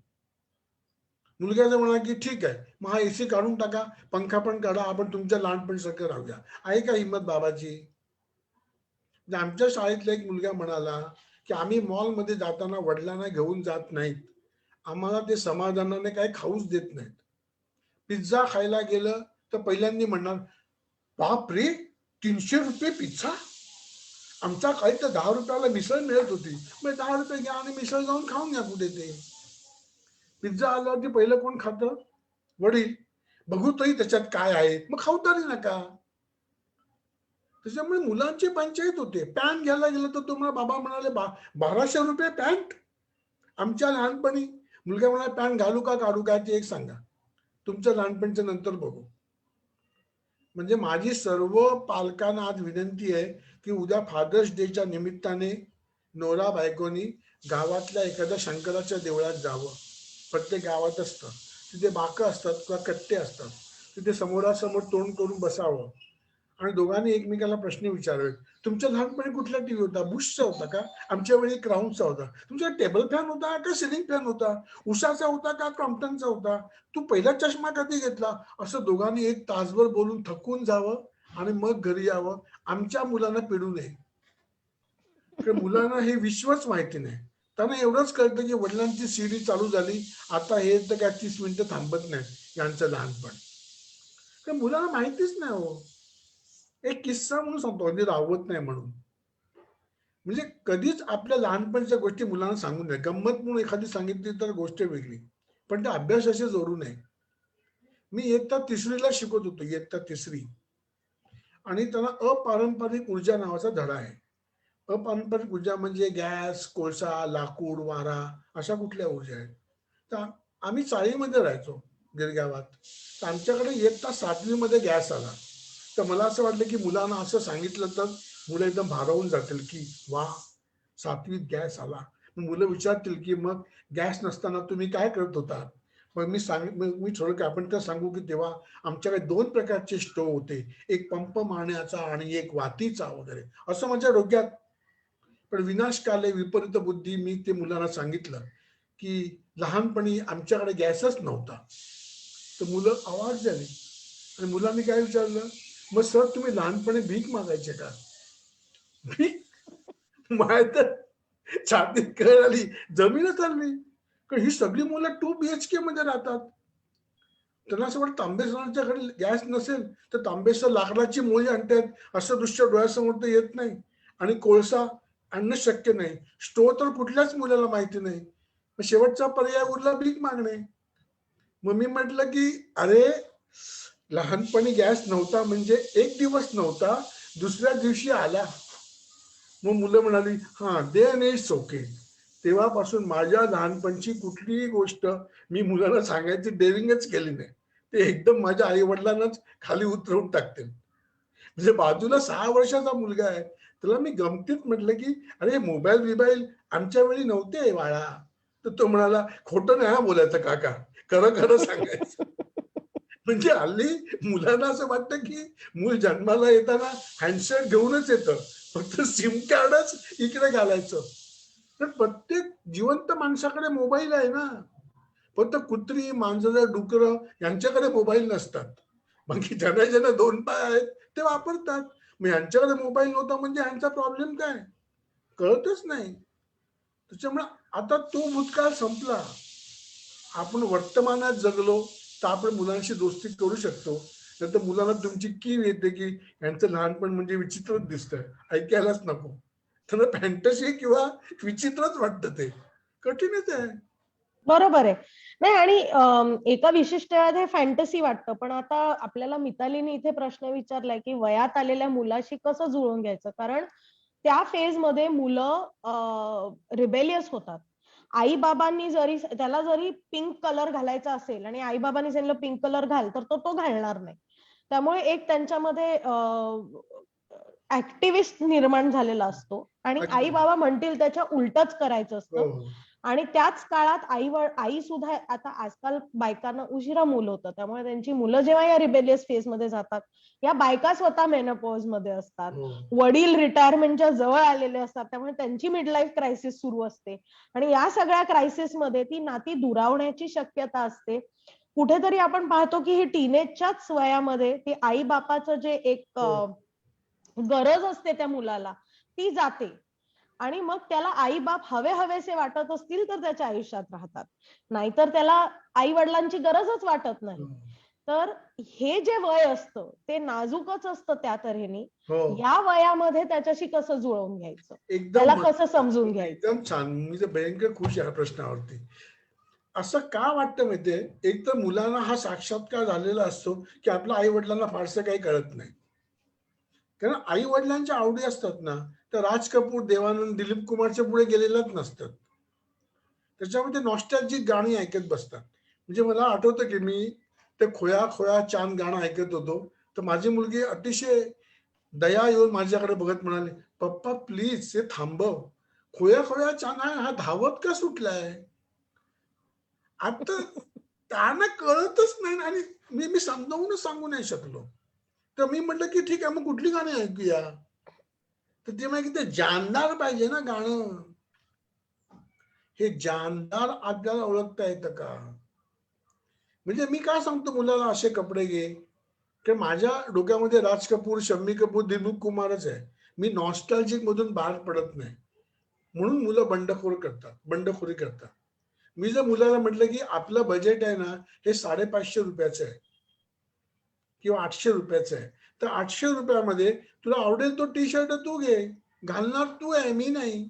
B: मुलगा म्हणा की ठीक आहे, मग हा एसी काढून टाका, पंखा पण काढा, आपण तुमच्या लहानपणीसारखं राहूया. आहे का हिंमत बाबाची? आमच्या शाळेतला एक मुलगा म्हणाला की आम्ही मॉलमध्ये जाताना वडिलांना घेऊन जात नाहीत, आम्हाला ते समाधानाने काही खाऊच देत नाहीत. पिझ्झा खायला गेलं तर पहिल्यांदा म्हणणार, बाप रे, 300 रुपये पिझ्झा, आमचा काही तर 10 रुपयाला मिसळ मिळत होती. मग 10 रुपये घ्या आणि मिसळ जाऊन खाऊन घ्या कुठे ते. पिझ्झा आल्यावरती पहिलं कोण खातं? वडील. बघू तरी त्याच्यात काय आहे, मग खाऊ तरी नका. त्याच्यामुळे मुलांची पंचायत होते. पॅन्ट घ्यायला गेलं तर तुम्हाला बाबा म्हणाले 1200 रुपये पॅन्ट. आमच्या लहानपणी मुलगा म्हणाला पॅन्ट घालू का काढू का ते एक सांगा, तुमच्या लहानपणीच्या नंतर बघू. म्हणजे माझी सर्व पालकांना आज विनंती आहे की उद्या फादर्स डेच्या निमित्ताने नवरा बायकोनी गावातल्या एखाद्या शंकराच्या देवळात जावं. प्रत्येक गावात असतं, तिथे बाकं असतात किंवा कट्टे असतात, तिथे समोरासमोर तोंड करून बसावं आणि दोघांनी एकमेकाला प्रश्न विचारावेत. तुमच्या लहानपणी कुठला टीव्ही होता? बुशचा होता का? आमच्या वेळी क्राऊनचा होता. तुमचा टेबल फॅन होता का सिलिंग फॅन होता? उषाचा होता का क्रॉम्प्टनचा होता? तू पहिला चष्मा कधी घेतला? असं दोघांनी 1 तासभर बोलून थकून जावं आणि मग घरी यावं. आमच्या मुलांना पिडू नये, कारण मुलांना हे विश्वच माहिती नाही. त्यांना एवढंच कळतं की वडिलांची सीडी चालू झाली, आता हे तर काय 30 मिनिटं थांबत नाही यांचं लहानपण. तर मुलांना माहितीच नाही हो. एक किस्सा म्हणून सांगतो, म्हणजे राहवत नाही म्हणून. म्हणजे कधीच आपल्या लहानपणीच्या गोष्टी मुलांना सांगू नये. गंमत म्हणून एखादी सांगितली तर गोष्ट वेगळी, पण त्या अभ्यासाशी जोडू नये. मी इयत्ता 3रीला शिकवत होतो, इयत्ता 3री, आणि त्यांना अपारंपरिक ऊर्जा नावाचा धडा आहे. अपारंपरिक ऊर्जा म्हणजे गॅस, कोळसा, लाकूड, वारा, अशा कुठल्या ऊर्जा आहेत. तर आम्ही चाळीमध्ये राहायचो गिरगावात. तर आमच्याकडे इयत्ता 7वी गॅस आला. तर मला असं वाटलं की मुलांना असं सांगितलं तर मुलं एकदम भारावून जातील की वा, 7वीत गॅस आला. मुलं विचारतील की मग गॅस नसताना तुम्ही काय करत होता? मग मी ठरवलं की आपण तर सांगू की तेव्हा आमच्याकडे 2 प्रकारचे स्टोव्ह होते, एक पंप मारण्याचा आणि एक वातीचा वगैरे, असं माझ्या डोक्यात. पण विनाशकाले विपरीत बुद्धी, मी ते मुलांना सांगितलं की लहानपणी आमच्याकडे गॅसच नव्हता. तर मुलं आवाज झाली आणि मुलांनी काय विचारलं, मग सर तुम्ही लहानपणी भीक मागायचे का? भीक? माझ्या तर छातीत कळ आली, जमीनच हलली. कारण ही सगळी मुलं 2 BHK मध्ये राहतात. त्यांना असं वाटतं तांबेसरांच्या घरी गॅस नसेल तर तांबेसर लाकडाची मोळी आणतात असं दृश्य डोळ्यासमोर तर येत नाही, आणि कोळसा आणणं शक्य नाही. स्टोव्ह तर कुठल्याच मुलाला माहिती नाही. मग शेवटचा पर्याय उरला भीक मागणे. मग मी म्हटलं की अरे, लहानपणी गॅस नव्हता म्हणजे एक दिवस नव्हता, दुसऱ्या दिवशी आला. मग मुलं म्हणाली हा, देन इट्स ओके. तेव्हापासून माझ्या लहानपणची कुठलीही गोष्ट मी मुलांना सांगायची डेअरिंगच केली नाही. ते एकदम माझ्या आई वडिलांनाच खाली उतरवून टाकते. म्हणजे बाजूला 6 वर्षाचा मुलगा आहे, त्याला मी गमतीत म्हटलं की अरे, मोबाईल बिबाईल आमच्या वेळी नव्हते बाळा. तर तो म्हणाला खोटं नाही हा बोलायचं काका, खरं खरं सांगायचं. म्हणजे हल्ली मुलांना असं वाटतं की मूल जन्माला येताना हँडसेट घेऊनच येतं, फक्त सिम कार्डच इकडे घालायचं. तर प्रत्येक जिवंत माणसाकडे मोबाईल आहे ना. फक्त कुत्री, मांजरं, डुकरं यांच्याकडे मोबाईल नसतात. बाकी ज्यांना ज्यांना 2 पाय आहेत ते वापरतात. मग यांच्याकडे मोबाईल नव्हता म्हणजे यांचा प्रॉब्लेम काय? कळतच नाही. त्याच्यामुळे आता तो भूतकाळ संपला. आपण वर्तमानात जगलो तर आपण मुलांशी दोस्ती करू शकतो. नंतर मुलांना तुमची कीव येते की यांचं लहानपण म्हणजे विचित्रच दिसतंय, ऐकायलाच नको. त्यांना फॅन्टसी किंवा विचित्रच वाटतं, ते कठीणच आहे.
A: बरोबर आहे. नाही, आणि एका विशिष्ट वेळात हे फॅन्टसी वाटतं, पण आता आपल्याला मितालीने इथे प्रश्न विचारलाय की वयात आलेल्या मुलाशी कसं जुळवून घ्यायचं, कारण त्या फेजमध्ये मुलं रिबेलियस होतात. आई बाबांनी जरी त्याला जरी पिंक कलर घालायचा असेल आणि आई बाबांनी सांगितलं पिंक कलर घाल, तर तो घालणार नाही. त्यामुळे एक त्यांच्यामध्ये ऍक्टिव्हिस्ट निर्माण झालेला असतो आणि आई
B: अगदी.
A: बाबा म्हणतील त्याच्या उलटच करायचं
B: हो,
A: असतं.
B: हो.
A: आणि त्याच काळात आई सुद्धा, आता आजकाल बायकांना उशिरा मुलं होतं, त्यामुळे त्यांची मुलं जेव्हा या रिबेलियस फेज मध्ये जातात, या बायका स्वतः मेनोपॉज मध्ये असतात,
B: हो.
A: वडील रिटायरमेंटच्या जवळ आलेले असतात, त्यामुळे त्यांची मिड लाईफ क्रायसिस सुरू असते. आणि या सगळ्या क्रायसिस मध्ये ती नाती दुरावण्याची शक्यता असते. कुठेतरी आपण पाहतो की ही टीनेजच्याच वयामध्ये ती आई बापाचं जे एक गरज असते त्या मुलाला, ती जाते. आणि मग त्याला आई बाप हवे हवेसे वाटत असतील तर त्याच्या आयुष्यात राहतात, नाहीतर त्याला आई वडिलांची गरजच वाटत नाही. तर हे जे वय असतं ते नाजूकच असतं त्या तऱ्हेने. या वयामध्ये त्याच्याशी कसं जुळवून घ्यायचं, त्याला कसं समजून घ्यायचं?
B: एकदम छान. मी तर भयंकर खुश आहे या प्रश्नावरती. असं का वाटतं माहितीये, एक तर मुलांना हा साक्षात्कार झालेला असतो की आपल्या आई वडिलांना फारसं काही कळत नाही. कारण आई वडिलांच्या आवडी असतात ना, तर राज कपूर, देवानंद, दिलीप कुमारच्या पुढे गेलेल्याच नसतात. त्याच्यामध्ये नॉस्टॅल्जिक गाणी ऐकत बसतात. म्हणजे मला आठवतं की मी ते खोया खोया चांद गाणं ऐकत होतो, तर माझी मुलगी अतिशय दया येऊन माझ्याकडे बघत म्हणाली, पप्पा प्लीज हे थांबव, खोया खोया चांद हा धावत का सुटलाय? आता त्यांना कळतच नाही आणि मी समजावूनच सांगू नाही शकलो. तर मी म्हटलं की ठीक आहे, मग कुठली गाणी ऐकूया? तर ते म्हणाले की ते जानदार पाहिजे ना गाणं. हे जानदार आपल्याला ओळखता येतं का? म्हणजे मी काय सांगतो मुलाला असे कपडे घे, की माझ्या डोक्यामध्ये राज कपूर, शम्मी कपूर, दिलीप कुमारच आहे. मी नॉस्टॅल्जिक मधून बाहेर पडत नाही. म्हणून मुलं बंडखोरी करतात. मी जर मुलाला म्हटलं की आपलं बजेट आहे ना, हे ₹550 आहे किंवा ₹800 आहे. तर ₹800 तुला आवडेल तो टी शर्ट तू घे. घालणार तू आहे, मी नाही.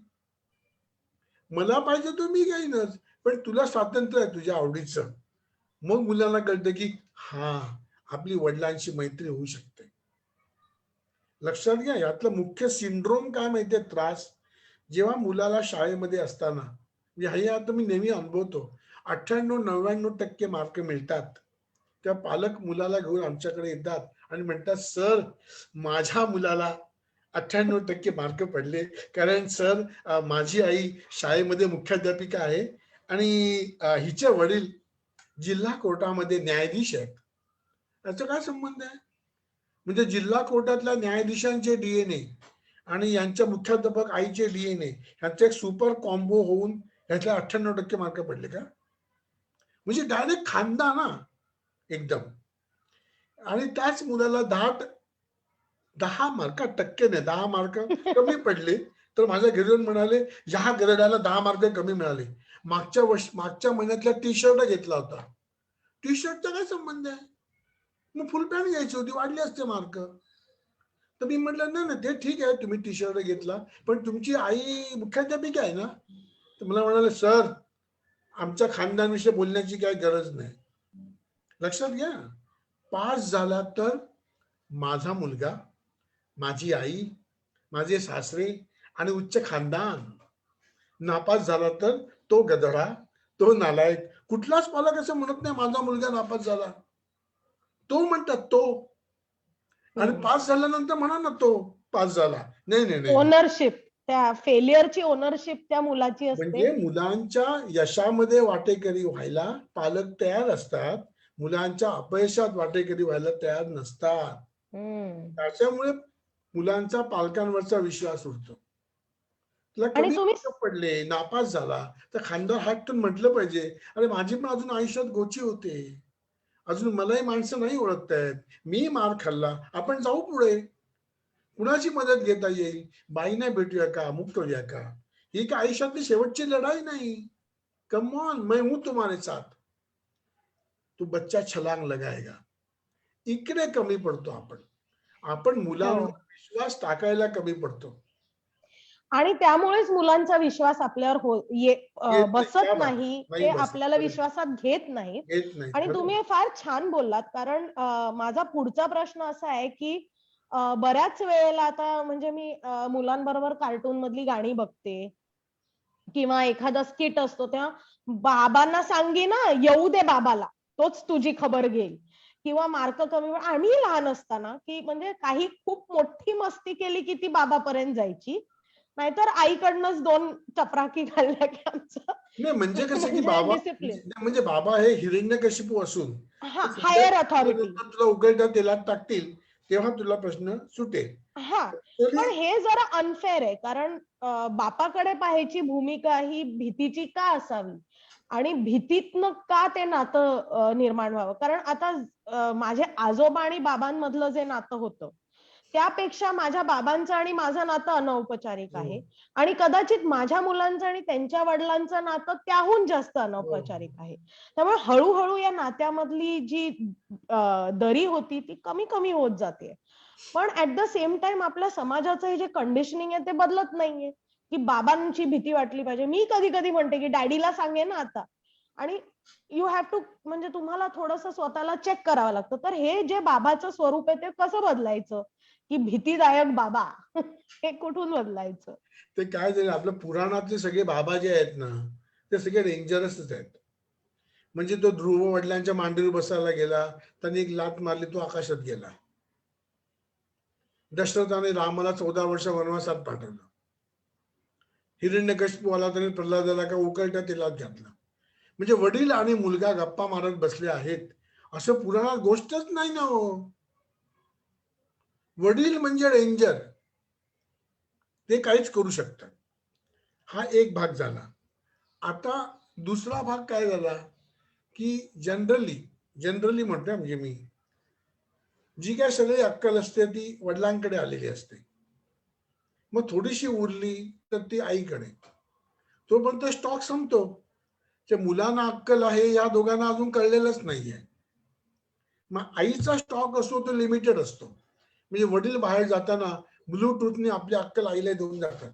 B: मला पाहिजे तो मी घेईनच. पण तुला स्वातंत्र्य आहे तुझ्या आवडीचं. मग मुलांना कळतं की हा, आपली वडिलांची मैत्री होऊ शकते. लक्षात घ्या, यातलं मुख्य सिंड्रोम काय माहितीये त्रास, जेव्हा मुलाला शाळेमध्ये असताना, म्हणजे हे आता मी नेहमी अनुभवतो, 98-99% मार्क मिळतात, त्या पालक मुलाला घेऊन आमच्याकडे येतात आणि म्हणतात, सर माझ्या मुलाला 98% मार्क पडले, कारण सर माझी आई शाळेमध्ये मुख्याध्यापिका आहे आणि हिचे वडील जिल्हा कोर्टामध्ये न्यायाधीश आहेत. याचा काय संबंध आहे? म्हणजे जिल्हा कोर्टातल्या न्यायाधीशांचे डीएनए आणि यांच्या मुख्याध्यापक आईचे डीएनए ह्यांचा एक सुपर कॉम्बो होऊन ह्यातल्या 98% मार्क पडले का? म्हणजे डायरेक्ट खानदान ना एकदम. आणि त्याच मुलाला 10 मार्क, टक्के नाही 10 मार्क कमी पडले, तर माझ्या घरी येऊन म्हणाले, ह्या गरडाला 10 मार्क कमी मिळाले. मागच्या महिन्यातला टी शर्ट घेतला होता. टी शर्टचा काय संबंध आहे? मग फुल पॅन्ट घ्यायची होती, वाढले असते मार्क. तर मी म्हटलं नाही ते ठीक आहे, तुम्ही टी शर्ट घेतला, पण तुमची आई मुख्याध्यापिका आहे ना? तर मला म्हणाले, सर आमच्या खानदानविषयी बोलण्याची काही गरज नाही. लक्षात घ्या, पास झाला तर माझा मुलगा, माझी आई, माझे सासरे आणि उच्च खानदान. नापास झाला तर तो गधडा, तो नालायक. कुठलाच पालक असं म्हणत नाही माझा मुलगा नापास झाला. तो म्हणतात तो. आणि पास झाल्यानंतर म्हणा ना तो पास झाला. नाही.
A: ओनरशिप, त्या फेलियरची ओनरशिप त्या मुलाची असते.
B: म्हणजे मुलांच्या यशामध्ये वाटेकरी व्हायला पालक तयार असतात, मुलांच्या अपयशात वाटेकरी व्हायला तयार नसतात. त्याच्यामुळे मुलांचा पालकांवरचा विश्वास उडतो. तुला कमी मार्क पडले, नापास झाला, तर खांद्यावर हात ठेवून म्हटलं पाहिजे, अरे माझी पण अजून आयुष्यात गोची होते, अजून मलाही माणसं नाही ओळखतायत, मी मार खाल्ला, आपण जाऊ पुढे, कुणाची मदत घेता येईल, बाईने भेटूया का, अमुक करूया का. ही काय आयुष्यातली शेवटची लढाई नाही. कम ऑन, मैं हूं तुम्हारे साथ, तू बच्चा छलांग लगाएगा. इकडे कमी पडतो आपण मुलांवर विश्वास टाकायला कमी पडतो.
A: आणि त्यामुळेच मुलांचा विश्वास आपल्यावर बसत नाही, ते आपल्याला विश्वासात घेत नाहीत. आणि तुम्ही फार छान बोललात, कारण माझा पुढचा प्रश्न असा आहे की बऱ्याच वेळेला आता म्हणजे मी मुलांबरोबर कार्टून मधली गाणी बघते किंवा एखादा स्किट असतो, तेव्हा बाबांना सांगे ना, येऊ दे बाबाला, तोच तुझी खबर घेईल. किंवा मार्क कमी, आम्ही लहान असताना की म्हणजे काही खूप मोठी मस्ती केली की ती बाबापर्यंत जायची, नाहीतर आईकडनंच 2 चपराकी खाल्ल्या की आमचं
B: नाही म्हणजे कसं की
A: म्हणजे
B: बाबा
A: डिसिप्लिन.
B: म्हणजे बाबा हे हिरण्यकशिपू असून
A: हा,
B: ते
A: हायर
B: संध्याकाळी
A: अथॉरिटी.
B: आल्यानंतर तुला उकळत्या तेलात टाकतील तेव्हा तुला प्रश्न सुटेल.
A: हा,
B: Actually,
A: पण हे जरा अनफेअर आहे, कारण बापाकडे पाहायची भूमिका ही भीतीची का असावी आणि भीतीतनं का ते नातं निर्माण व्हावं. कारण आता माझे आजोबा आणि बाबांमधलं जे नातं होतं त्यापेक्षा माझ्या बाबांचं आणि माझं नातं अनौपचारिक
B: हो,
A: आहे आणि कदाचित माझ्या मुलांचं आणि त्यांच्या वडिलांचं नातं त्याहून जास्त
B: हो.
A: अनौपचारिक आहे. त्यामुळे हळूहळू या नात्यामधली जी दरी होती ती कमी कमी होत जाते. पण ऍट द सेम टाइम आपल्या समाजाचं हे जे कंडिशनिंग आहे ते बदलत नाहीये की बाबांची भीती वाटली पाहिजे. मी कधी कधी म्हणते की डॅडीला सांगे ना आता, आणि यू हॅव टू म्हणजे तुम्हाला थोडस स्वतःला चेक करावं लागतं. तर हे जे बाबाचं स्वरूप आहे ते कसं बदलायचं, की भीतीदायक बाबा हे कुठून बदलायचं.
B: ते काय झालं आपल्या पुराणातले सगळे बाबा जे आहेत ना ते सगळे डेंजरसच आहेत. म्हणजे तो ध्रुव वडिलांच्या मांडीवर बसायला गेला, त्यांनी एक लात मारली, तो आकाशात गेला. दशरथाने रामाला 14 वर्ष वनवासात पाठवलं. हिरण्यकशिपू आला तरी प्रल्हादाला का उकळत्या तेलात घातलं. म्हणजे वडील आणि मुलगा गप्पा मारत बसले आहेत असं पुराणात गोष्टच नाही ना हो. वडील म्हणजे डेंजर, ते काहीच करू शकतात. हा एक भाग झाला. आता दुसरा भाग काय झाला की जनरली म्हणतोय म्हणजे मी, जी काय सगळी अक्कल असते ती वडिलांकडे आलेली असते. मग थोडीशी उरली तर ती आईकडे, तोपर्यंत स्टॉक संपतो. त्या मुलांना अक्कल आहे या दोघांना अजून कळलेलंच नाहीये. मग आईचा स्टॉक असतो तो लिमिटेड असतो. म्हणजे वडील बाहेर जाताना ब्लूटूथने आपली अक्कल आईला देऊन जातात.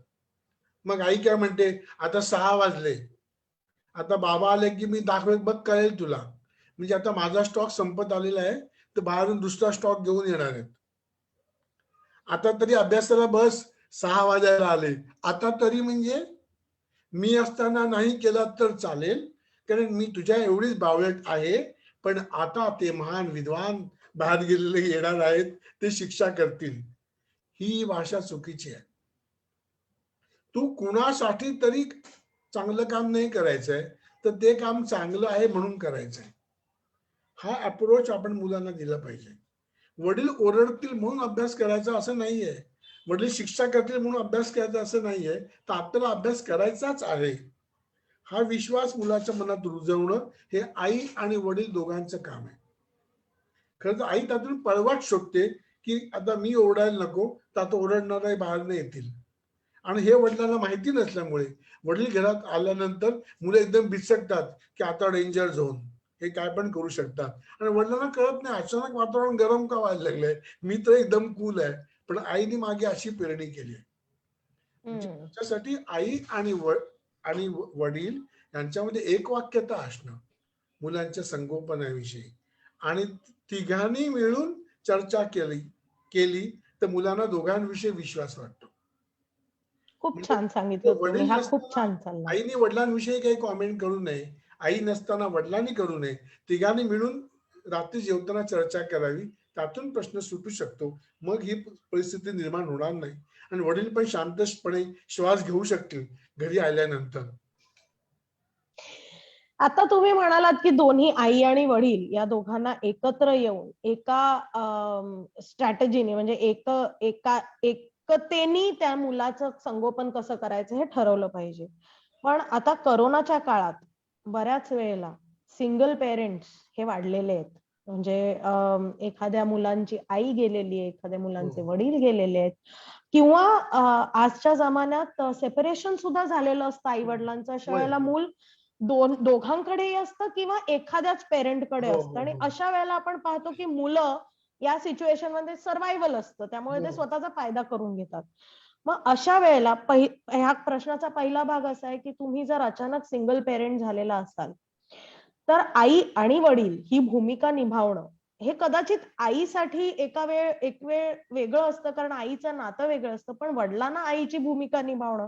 B: मग आई काय म्हणते, आता 6 वाजले, आता बाबा आले की मी दाखवेत बघ, कळेल तुला. म्हणजे आता माझा स्टॉक संपत आलेला आहे, तर बाहेरून दुसरा स्टॉक घेऊन येणार आहेत. आता तरी अभ्यासाला बस, 6 वाजायला आले. आता तरी म्हणजे मी असताना नाही केला तर चालेल, कारण मी तुझ्या एवढीच बावळट आहे. पण आता ते महान विद्वान बाहेर गेलेले येणार आहेत, ते शिक्षा करतील. ही भाषा चुकीची आहे. तू कुणासाठी तरी चांगलं काम नाही करायचंय, तर ते काम चांगलं आहे म्हणून करायचंय. हा अप्रोच आपण मुलांना दिला पाहिजे. वडील ओरडतील म्हणून अभ्यास करायचा असं नाहीये, वडील शिक्षा करतील म्हणून अभ्यास करायचा असं नाहीये. तर आपल्याला अभ्यास करायचाच आहे हा विश्वास मुलाच्या मनात रुजवणं हे आई आणि वडील दोघांचं काम आहे. खरं तर आई त्यातून पळवाट शोधते की आता मी ओरडायला नको, तर आता ओरडणारे बाहेर येतील. आणि हे वडिलांना माहिती नसल्यामुळे वडील घरात आल्यानंतर मुलं एकदम बिचकतात की आता डेंजर झोन, हे काय पण करू शकतात. आणि वडिलांना कळत नाही अचानक वातावरण गरम का व्हायला लागलंय, मी तर एकदम कूल आहे. पण आईने मागे अशी पेरणी केली आहे. म्हणजे त्याच्यासाठी आई आणि वडील यांच्यामध्ये एकवाक्यता असणं मुलांच्या संगोपनाविषयी, आणि तिघांनी मिळून चर्चा केली केली तर मुलांना दोघांविषयी विश्वास वाटतो.
A: खूप
B: म्हणजे
A: छान सांगितलं तुम्ही,
B: वडील
A: हा खूप
B: नसताना
A: छान चालला.
B: आईने वडिलांविषयी काही कॉमेंट करू नये, आई नसताना वडिलांनी करू नये. तिघांनी मिळून रात्री जेवताना चर्चा करावी, त्यातून प्रश्न सुटू शकतो. मग ही परिस्थिती निर्माण होणार नाही आणि वडील पण शांतपणे श्वास घेऊ शकतील घरी आल्यानंतर.
A: आता तुम्ही म्हणालात की दोन्ही आई आणि वडील या दोघांना एकत्र येऊन एका स्ट्रॅटेजीने म्हणजे एकतेनी त्या मुलाचं संगोपन कसं करायचं हे ठरवलं पाहिजे. पण आता करोनाच्या काळात बऱ्याच वेळेला सिंगल पेरेंट्स हे वाढलेले आहेत. म्हणजे एखाद्या मुलांची आई गेलेली आहे, एखाद्या मुलांचे
B: हो.
A: वडील गेलेले आहेत, किंवा आजच्या जमान्यात सेपरेशन सुद्धा झालेलं असतं आई वडिलांचं. अशा
B: होय.
A: वेळेला मूल दोघांकडेही असतं किंवा एखाद्याच पेरेंटकडे
B: हो,
A: असतं.
B: हो,
A: आणि
B: हो.
A: अशा वेळेला आपण पाहतो की मुलं या सिच्युएशन मध्ये सर्व्हायव्हल असतं, त्यामुळे ते
B: हो.
A: स्वतःचा फायदा करून घेतात. मग अशा वेळेला ह्या प्रश्नाचा पहिला भाग असा आहे की तुम्ही जर अचानक सिंगल पेरेंट झालेला असाल तर आई आणि वडील ही भूमिका निभावणं हे कदाचित आईसाठी एक वेळ वेगळं असतं, कारण आईचं नातं वेगळं असतं. पण वडिलांना आईची भूमिका निभावणं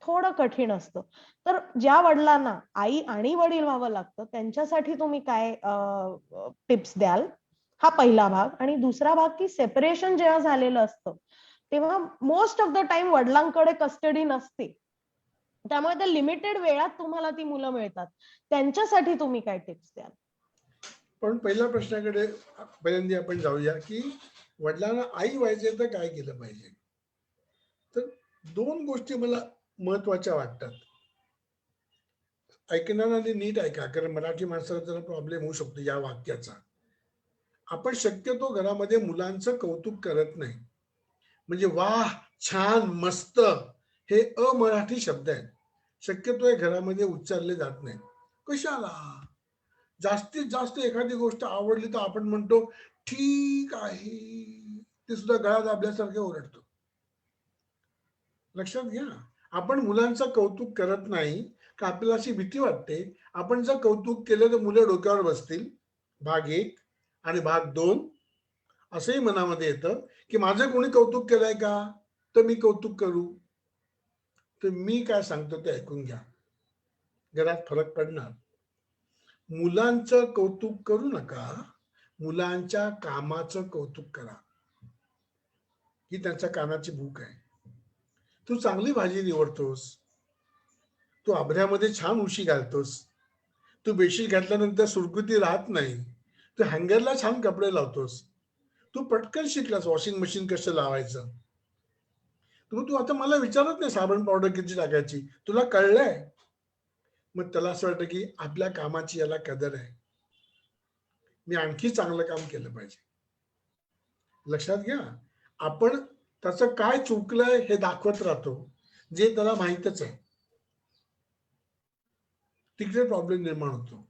A: थोडं कठीण असतं. तर ज्या वडिलांना आई आणि वडील व्हावं लागतं त्यांच्यासाठी तुम्ही काय टिप्स द्याल, हा पहिला भाग. आणि दुसरा भाग की सेपरेशन जेव्हा झालेलं असतं तेव्हा मोस्ट ऑफ द टाइम वडिलांकडे कस्टडी नसते. त्यामुळे त्या लिमिटेड वेळात तुम्हाला ती मुलं मिळतात. त्यांच्यासाठी तुम्ही काय टिप्स द्याल?
B: पण पहिल्या प्रश्नाकडे पहिल्यांदा आपण जाऊया की वडिलांना आई व्हायचे तर काय केलं पाहिजे. तर 2 गोष्टी मला महत्वाच्या वाटतात. ऐकणाऱ्यांनी नीट ऐका, कारण मराठी माणसाला जरा प्रॉब्लेम होऊ शकतो या वाक्याचा. आपण शक्यतो घरामध्ये मुलांचं कौतुक करत नाही. म्हणजे वाह, छान, मस्त हे अमराठी शब्द आहेत. शक्यतो हे घरामध्ये उच्चारले जात नाही. कशाला? जास्तीत जास्त एखादी गोष्ट आवडली तर आपण म्हणतो ठीक आहे, ते सुद्धा गळा दाबल्यासारखे ओरडतो. लक्षात घ्या, आपण मुलांचं कौतुक करत नाही का आपल्याला अशी भीती वाटते आपण जर कौतुक केलं तर मुलं डोक्यावर बसतील, भाग 1. आणि भाग 2 असंही मनामध्ये येतं की माझं कोणी कौतुक केलंय का, तर मी कौतुक करू. तर मी काय सांगतो ते ऐकून घ्या, घरात फरक पडणार. मुलांचं कौतुक करू नका, मुलांच्या कामाचं कौतुक करा. ही त्यांच्या कामाची भूक आहे. तू चांगली भाजी निवडतोस, तू आभऱ्यामध्ये छान उशी घालतोस, तू बेडशीट घातल्यानंतर सुरकुती राहत नाही, तू हँगरला छान कपडे लावतोस, तू पटकन शिकलास वॉशिंग मशीन कसं लावायचं. तू आता मला विचारत नाही साबण पावडर किती टाकायची, तुला कळलंय. मग त्याला असं वाटतं की आपल्या कामाची याला कदर आहे, मी आणखी चांगलं काम केलं पाहिजे. लक्षात घ्या, आपण त्याचं काय चुकलंय हे दाखवत राहतो, जे त्याला माहीतच आहे. तिकडे प्रॉब्लेम निर्माण होतो.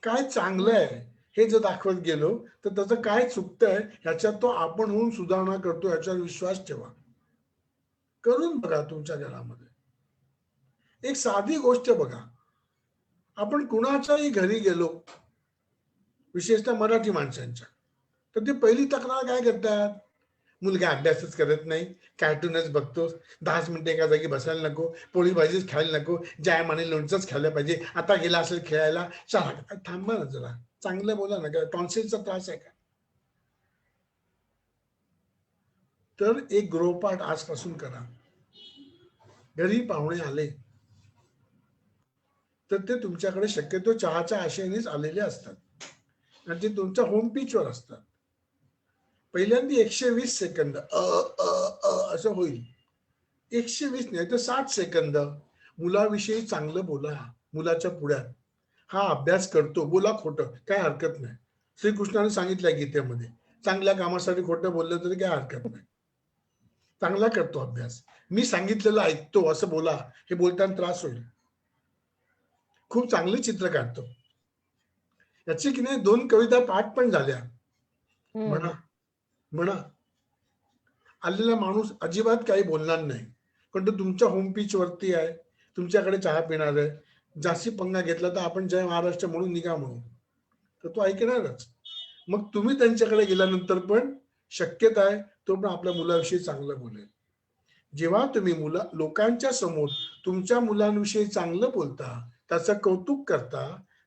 B: काय चांगलं आहे हे जर दाखवत गेलो तर त्याचं काय चुकतंय ह्याच्यात तो आपण होऊन सुधारणा करतो, ह्याच्यावर विश्वास ठेवा. करून बघा तुमच्या घरामध्ये. एक साधी गोष्ट बघा, आपण कुणाच्याही घरी गेलो, विशेषतः मराठी माणसांच्या, तर ते पहिली तक्रार काय करतात, मुलगा अभ्यासच करत नाही, कार्टूनच बघतो, 10 मिनिटं एका जागी बसायला नको, पोळी भाजीच खायला नको, जायमाने लोणचंच खायला पाहिजे, आता गेला असेल खेळायला, चला थांबा ना जरा, चांगलं बोला ना, टॉन्सिलचा त्रास आहे का. तर एक गृहपाठ आजपासून करा. घरी पाहुणे आले तर ते तुमच्याकडे शक्यतो चहाच्या आशेनेच आलेले असतात आणि ते तुमच्या होम पिचवर असतात. पहिल्यांदा 120 सेकंद असं होईल. 120 नाही तर 60 सेकंद मुलाविषयी चांगलं बोला. मुलाच्या पुढ्यात हा अभ्यास करतो, बोला खोटं, काय हरकत नाही. श्रीकृष्णाने सांगितलंय गीतेमध्ये, चांगल्या कामासाठी खोटं बोललं तरी काय हरकत नाही. चांगला करतो अभ्यास, मी सांगितलेलं ऐकतो असं बोला. हे बोलताना त्रास होईल. खूप चांगले चित्र काढतो, याची की नाही 2 कविता पाठ पण झाल्या. म्हणा म्हणा, आलेला माणूस अजिबात काही बोलणार नाही, पण तो तुमच्या होम पिच वरती आहे, तुमच्याकडे चहा पिणार आहे. जास्ती पंगा घेतला तर आपण जय महाराष्ट्र म्हणून निघा म्हणून, तर तो ऐकणारच. मग तुम्ही त्यांच्याकडे गेल्यानंतर पण शक्यता आहे तो पण आपल्या मुलाविषयी चांगलं बोलेल. जेव्हा तुम्ही लोकांच्या समोर तुमच्या मुलांविषयी चांगलं बोलता, त्याचं कौतुक करता,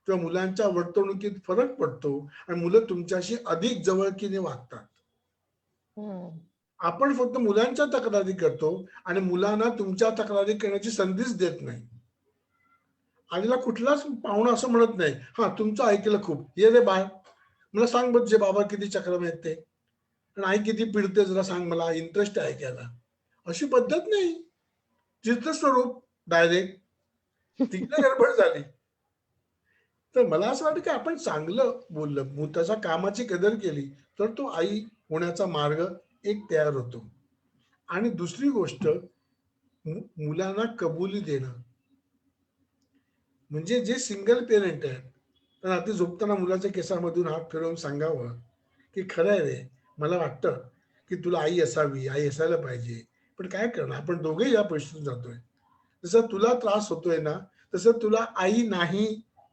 B: तेव्हा मुलांच्या वर्तणुकीत फरक पडतो आणि मुलं तुमच्याशी अधिक जवळकीने वागतात. आपण फक्त मुलांच्या तक्रारी करतो आणि मुलांना तुमच्या तक्रारी करण्याची संधीच देत नाही. आलेला कुठलाच पाहुणा असं म्हणत नाही, हा तुमचं ऐकलं खूप, ये रे बाळ मला सांग बघ जे बाबा किती चक्रम आहेत ते, आणि आई किती पिडते जरा सांग, मला इंटरेस्ट आहे ऐकायला. अशी पद्धत नाही. चित्रस्वरूप डायरेक्ट, तिकडे गडबड झाली. तर मला असं वाटतं की आपण चांगलं बोललं, त्याच्या कामाची कदर केली तर तो आई होण्याचा मार्ग एक तयार होतो. आणि दुसरी गोष्ट, मुलांना कबुली देणं. म्हणजे जे सिंगल पेरेंट आहेत, तर रात्री झोपताना मुलाच्या केसामधून हात फिरवून सांगावं की खरं आहे रे, मला वाटतं की तुला आई असावी, आई असायला पाहिजे, पण काय करणार, आपण दोघेही या परिस्थितीत जातोय. जसं तुला त्रास होतोय ना, तसं तुला आई नाही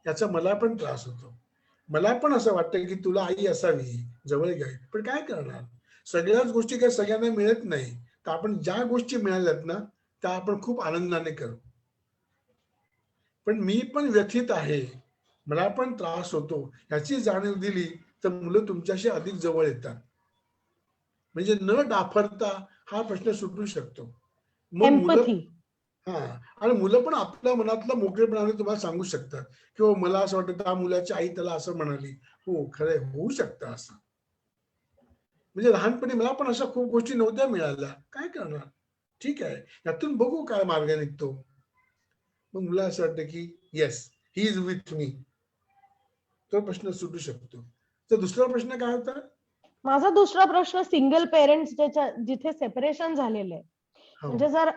B: याचा मला पण त्रास होतो. मला पण असं वाटतं की तुला आई असावी, जवळ घ्यावी, पण काय करणार, सगळ्याच गोष्टी काही सगळ्यांना मिळत नाही. तर आपण ज्या गोष्टी मिळाल्यात ना त्या आपण खूप आनंदाने करू. पण मी पण व्यथित आहे, मला पण त्रास होतो ह्याची जाणीव दिली तर मुलं तुमच्याशी अधिक जवळ येतात. म्हणजे न डाफरता हा प्रश्न सुटू शकतो. मग मुलं
A: एम्पथी.
B: हा आणि मुलं पण आपल्या मनातलं मोकळेपणाने तुम्हाला सांगू शकतात किंवा मला असं वाटतं त्या मुलाची आई त्याला असं म्हणाली, हो खरंय होऊ शकतं असं. म्हणजे लहानपणी मला पण अशा खूप गोष्टी नव्हत्या मिळाल्या, काय करणार, ठीक आहे यातून बघू काय मार्ग निघतो. मग मुला असं वाटतं की yes he is with me, तो प्रश्न सुटू शकतो. तर दुसरा प्रश्न काय होता?
A: माझा दुसरा प्रश्न सिंगल पेरेंट्स जिथे सेपरेशन झालेलं आहे,
B: हो
A: म्हणजे जर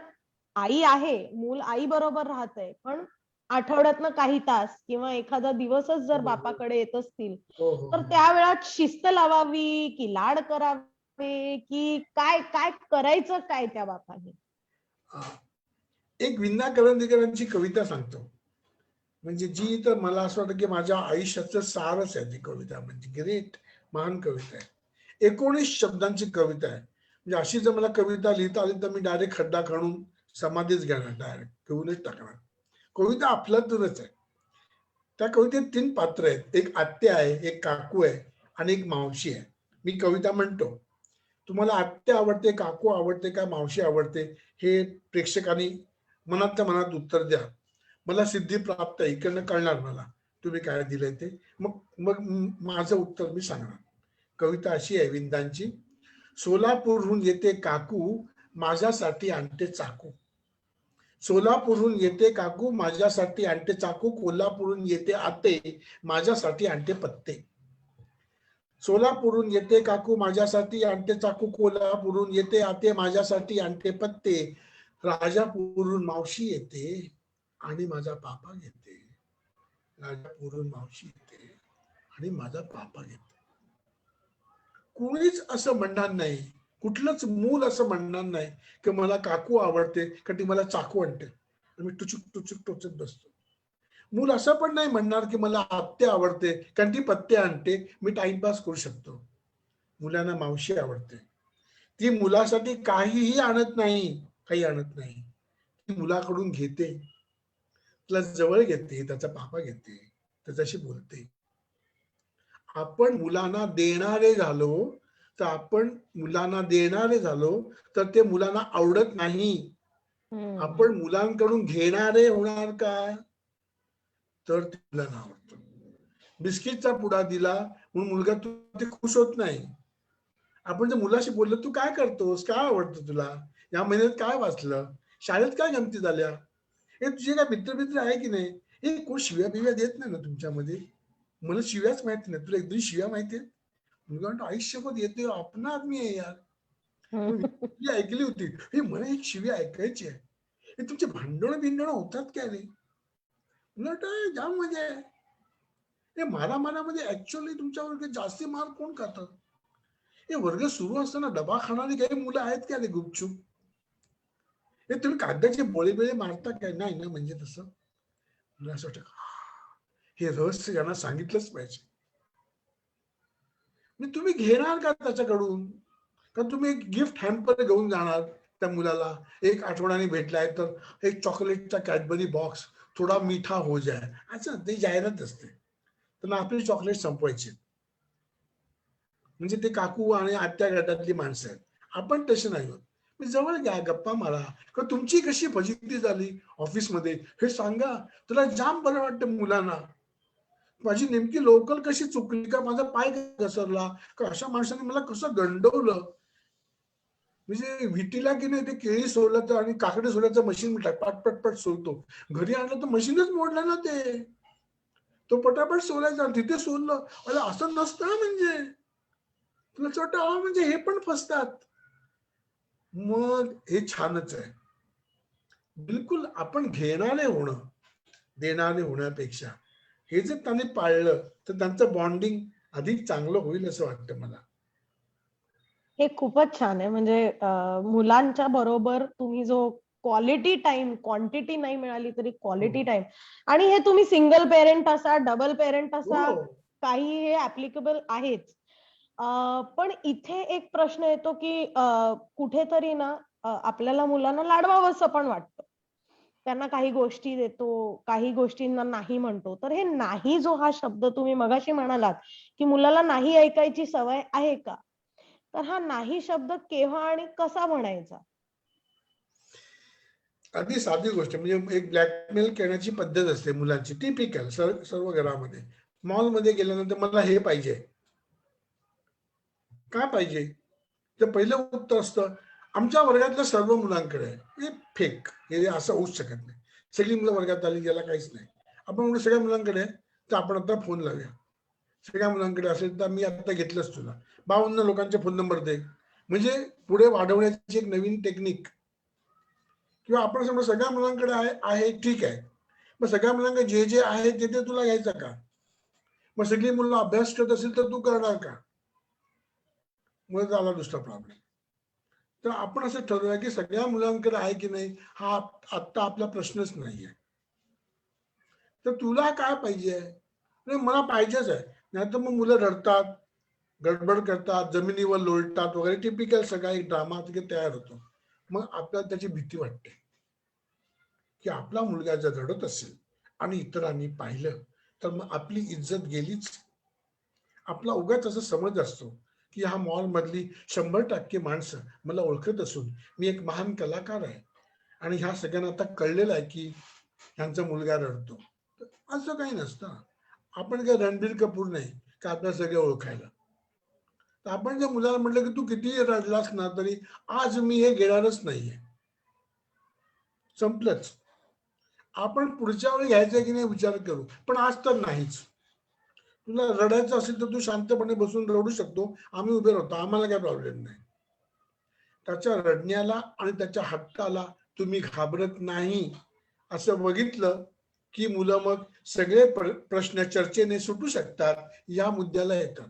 A: आई आहे, मूल आई बरोबर राहतंय, पण आठवड्यातनं काही तास किंवा एखादा दिवसच जर
B: हो हो
A: बापाकडे येत असतील,
B: हो हो
A: तर
B: हो.
A: त्या वेळात शिस्त लावावी की लाड करावे की काय काय करायचं काय त्या बापाने?
B: हा. एक विंदा करंदीकरांची कविता सांगतो, म्हणजे जी तर मला असं वाटतं की माझ्या आयुष्याचं सारच आहे ती कविता. म्हणजे ग्रेट, महान कविता आहे. 19 शब्दांची कविता आहे. म्हणजे अशी जर मला कविता लिहिता आली तर मी डायरेक्ट खड्डा खणून समाधीच घेणार, डायरेक्ट घेऊनच टाकणार. कविता आपल्यातूनच आहे. त्या कवितेत 3 पात्र आहेत, एक आत्या आहे, एक काकू आहे आणि एक मावशी आहे. मी कविता म्हणतो, तुम्हाला आत्या आवडते, काकू आवडते का मावशी आवडते, हे प्रेक्षकांनी मनातल्या मनात उत्तर द्या. मला सिद्धी प्राप्त आहे, इकडनं कळणार मला तुम्ही काय दिलंय ते. मग मग माझं उत्तर मी सांगणार. कविता अशी आहे विंदांची. सोलापूरहून येते काकू, माझ्यासाठी आणते चाकू. सोलापूरहून येते काकू, माझ्यासाठी आणते चाकू. कोल्हापूरहून येते आते, माझ्यासाठी आणते पत्ते. सोलापूरहून येते काकू, माझ्यासाठी आणते चाकू. कोल्हापूरहून येते आते, माझ्यासाठी आणते पत्ते. राजापूरहून मावशी येते आणि माझा पापा घेते. राजापूरहून मावशी येते आणि माझा पापा घेते. कोणीच असं म्हणणार नाही, कुठलंच मूल असं म्हणणार नाही की मला काकू आवडते का ती मला चाकू आणते मी टुचुक टुचुक टोचत बसतो. मूल असं पण नाही म्हणणार की मला आत्या आवडते कारण ती पत्ते आणते, मी टाइमपास करू शकतो. मुलांना मावशी आवडते, ती मुलासाठी काहीही आणत नाही, काही आणत नाही, ती मुलाकडून घेते, त्याला जवळ घेते, त्याचा पापा घेते, त्याच्याशी बोलते. आपण मुलांना देणारे झालो तर ते मुलांना आवडत नाही. आपण मुलांकडून घेणारे होणार का, तर ते मुलांना आवडतं. बिस्किटचा पुडा दिला म्हणून मुलगा ते खुश होत नाही. आपण जर मुलाशी बोललो, तू काय करतोस, काय आवडतं तुला, या महिन्यात काय वाचलं, शाळेत काय गमती झाल्या, हे तुझे काय मित्र आहे की नाही, हे कोण शिव्या बिव्या देत नाही ना तुमच्यामध्ये, मला शिव्याच माहिती नाही, तुला एक दोन शिव्या माहिती आहेत. मुलगा म्हणतो आयुष्यभर येते, आपण आदमी आहे यार. मी ऐकली होती, हे मला एक शिव्या ऐकायची आहे, हे तुमचे भांडण बिंडण होतात काय रे, जाम मजा आहे. हे मारामारामध्ये ऍक्च्युअली तुमच्यावर जास्ती मार कोण खातं? हे वर्ग सुरू असताना डबा खाणारी काही मुलं आहेत का रे गुपचूप? हे तुम्ही कागदाचे बोळे बिळे मारता काय? नाही ना, म्हणजे तसं मला असं वाटतं हे रहस्य यांना सांगितलंच पाहिजे. तुम्ही घेणार का त्याच्याकडून, का तुम्ही एक गिफ्ट हॅम्पर घेऊन जाणार त्या मुलाला, एक आठवड्याने भेटलाय तर एक चॉकलेटचा कॅडबरी बॉक्स, थोडा मीठा हो जाय, असं ते जाहिरात असते. तर आपली चॉकलेट संपवायची. म्हणजे ते काकू आणि आत्या गटातली माणसं आहेत. आपण तसे नाही होत. मी जवळ घ्या, गप्पा मारा, का तुमची कशी फजिती झाली ऑफिसमध्ये हे सांगा, तुला जाम बरं वाटतं मुलांना. माझी नेमकी लोकल कशी चुकली, का माझा पाय घसरला, का अशा माणसाने मला कसं गंडवलं. म्हणजे विटीला की नाही ते केळी सोडलं तर आणि काकडे सोडायचं मशीन पटपट सोडतो, घरी आणलं तर मशीनच मोडलं ना ते, तो पटापट सोलायचा तिथे सोडलं. अरे असं नसतं म्हणजे, तुला वाटतं म्हणजे हे पण फसतात. मग हे छानच आहे. बिलकुल आपण घेणारे होणं, देणारे होण्यापेक्षा हे जर त्यांनी पाळलं तर त्यांचं बॉन्डिंग अधिक चांगलं होईल असं वाटतं मला.
A: हे खूपच छान आहे. म्हणजे मुलांच्या बरोबर तुम्ही जो क्वालिटी टाइम, क्वांटिटी नाही मिळाली तरी
B: हो
A: क्वालिटी टाइम, आणि हे तुम्ही सिंगल पेरेंट असा, डबल पेरेंट असा,
B: हो
A: काही हे ऍप्लिकेबल आहेच. पण इथे एक प्रश्न येतो की कुठेतरी ना आपल्याला मुलांना लाडवावंसं पण वाटतं. त्यांना काही गोष्टी देतो, काही गोष्टींना नाही म्हणतो. तर हे नाही जो हा शब्द तुम्ही मगाशी म्हणालात, की मुलाला नाही ऐकायची सवय आहे का? तर हा नाही शब्द केव्हा आणि कसा म्हणायचा?
B: अगदी साधी गोष्ट, म्हणजे एक ब्लॅकमेल करण्याची पद्धत असते मुलांची, टिपिकल सर्व घरामध्ये. मॉलमध्ये गेल्यानंतर मला हे पाहिजे. काय पाहिजे? तर पहिलं उत्तर असतं, आमच्या वर्गातल्या सर्व मुलांकडे आहे. हे फेक, हे असं होऊच शकत नाही. सगळी मुलं वर्गात आली, याला काहीच नाही. आपण म्हणतो सगळ्या मुलांकडे आहे, तर आपण आता फोन लावूया. सगळ्या मुलांकडे असेल तर मी आता घेतलंच तुला. 52 लोकांचे फोन नंबर दे. म्हणजे पुढे वाढवण्याची एक नवीन टेक्निक. किंवा आपण समजा सगळ्या मुलांकडे आहे ठीक आहे. मग सगळ्या मुलांकडे जे जे आहे ते तुला घ्यायचं का? मग सगळी मुलं अभ्यास करत असेल तर तू करणार का? मग झाला दुसरा प्रॉब्लेम. तर आपण असं ठरवूया की सगळ्या मुलांकडे आहे की नाही हा आत्ता आपला प्रश्नच नाहीये. तर तुला काय पाहिजे? नाही मला पाहिजेच आहे. नाहीतर मग मुलं रडतात, गडबड करतात, जमिनीवर लोळतात वगैरे, टिपिकल सगळा एक ड्रामा तयार होतो. मग आपल्याला त्याची भीती वाटते की आपला मुलगा जर रडत असेल आणि इतरांनी पाहिलं तर मग आपली इज्जत गेलीच. आपला उगाच असं समज असतो की हा मॉल मधली 100% माणसं मला ओळखत असून मी एक महान कलाकार आहे आणि ह्या सगळ्यांना आता कळलेलं आहे की ह्यांचा मुलगा रडतो. असं काही नसतं. आपण काय रणबीर कपूर नाही का आपल्या सगळे ओळखायला. तर आपण जर मुलाला म्हटलं की तू कितीही रडलास ना तरी आज मी हे घेणारच नाहीये, संपलंच. आपण पुढच्या वेळी घ्यायचं की नाही विचार करू, पण आज तर नाहीच. तुला रडायचं असेल तर तू शांतपणे बसून रडू शकतो, आम्ही उभे राहतो, आम्हाला काही प्रॉब्लेम नाही. त्याच्या रडण्याला आणि त्याच्या हट्टाला तुम्ही घाबरत नाही असं बघितलं की मुलं मग सगळे प्रश्न चर्चेने सुटू शकतात, या मुद्द्याला येतात.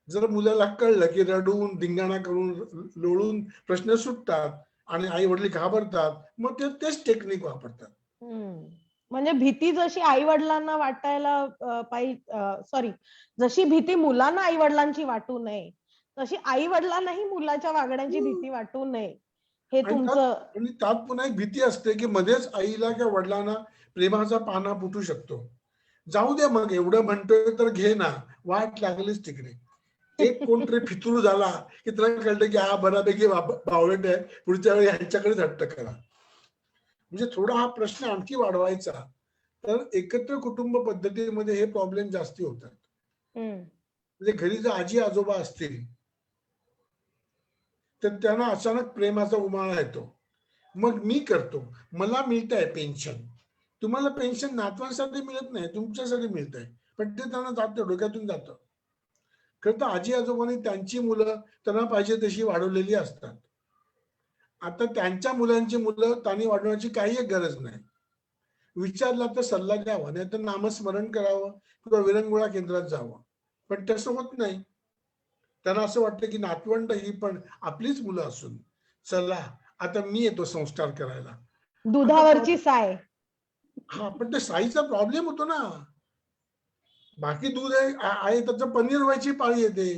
B: जर मुलाला कळलं की रडून धिंगाणा करून लोळून प्रश्न सुटतात आणि आई वडील घाबरतात, मग ते तेच टेक्निक वापरतात.
A: म्हणजे भीती जशी आई वडिलांना वाटायला पाहिजे, सॉरी, जशी भीती मुलांना आई वडिलांची वाटू नये तशी आई वडिलांनाही मुलाच्या वागण्याची भीती वाटू नये, हे
B: आणि
A: तुमचं.
B: त्यात पुन्हा एक भीती असते की मध्येच आईला किंवा वडिलांना प्रेमाचा पाना फुटू शकतो. जाऊ दे मग, एवढं म्हणतोय तर घे ना, वाट लागलीच तिकडे. एक कोणतरी फितूर झाला की त्याला कळतं की हा बऱ्यापैकी बावळट आहे, पुढच्या वेळी ह्यांच्याकडेच हट्ट करा. म्हणजे थोडा हा प्रश्न आणखी वाढवायचा तर एकत्र कुटुंब पद्धतीमध्ये हे प्रॉब्लेम जास्ती होतात. म्हणजे घरी जर आजी आजोबा असतील तर त्यांना अचानक प्रेमाचा उमाळा येतो. मग मी करतो, मला मिळत आहे पेन्शन. तुम्हाला पेन्शन नातवांसाठी मिळत नाही, तुमच्यासाठी मिळत आहे, पण ते त्यांना जातं, डोक्यातून जातं. खरं तर आजी आजोबांनी त्यांची मुलं त्यांना पाहिजे तशी वाढवलेली असतात. आता त्यांच्या मुलांची मुलं त्यांनी वाढवण्याची काही एक गरज नाही. विचारला तर सल्ला द्यावा, नाही तर नामस्मरण करावं किंवा विरंगुळा केंद्रात जावं. पण तसं होत नाही. त्यांना असं वाटतं की नातवंड ही पण आपलीच मुलं असून चला आता मी येतो संस्कार करायला. आता
A: दुधावरची साय.
B: हा, पण ते साईचा प्रॉब्लेम होतो ना. बाकी दूध आहे त्याचं पनीर व्हायची पाळी येते.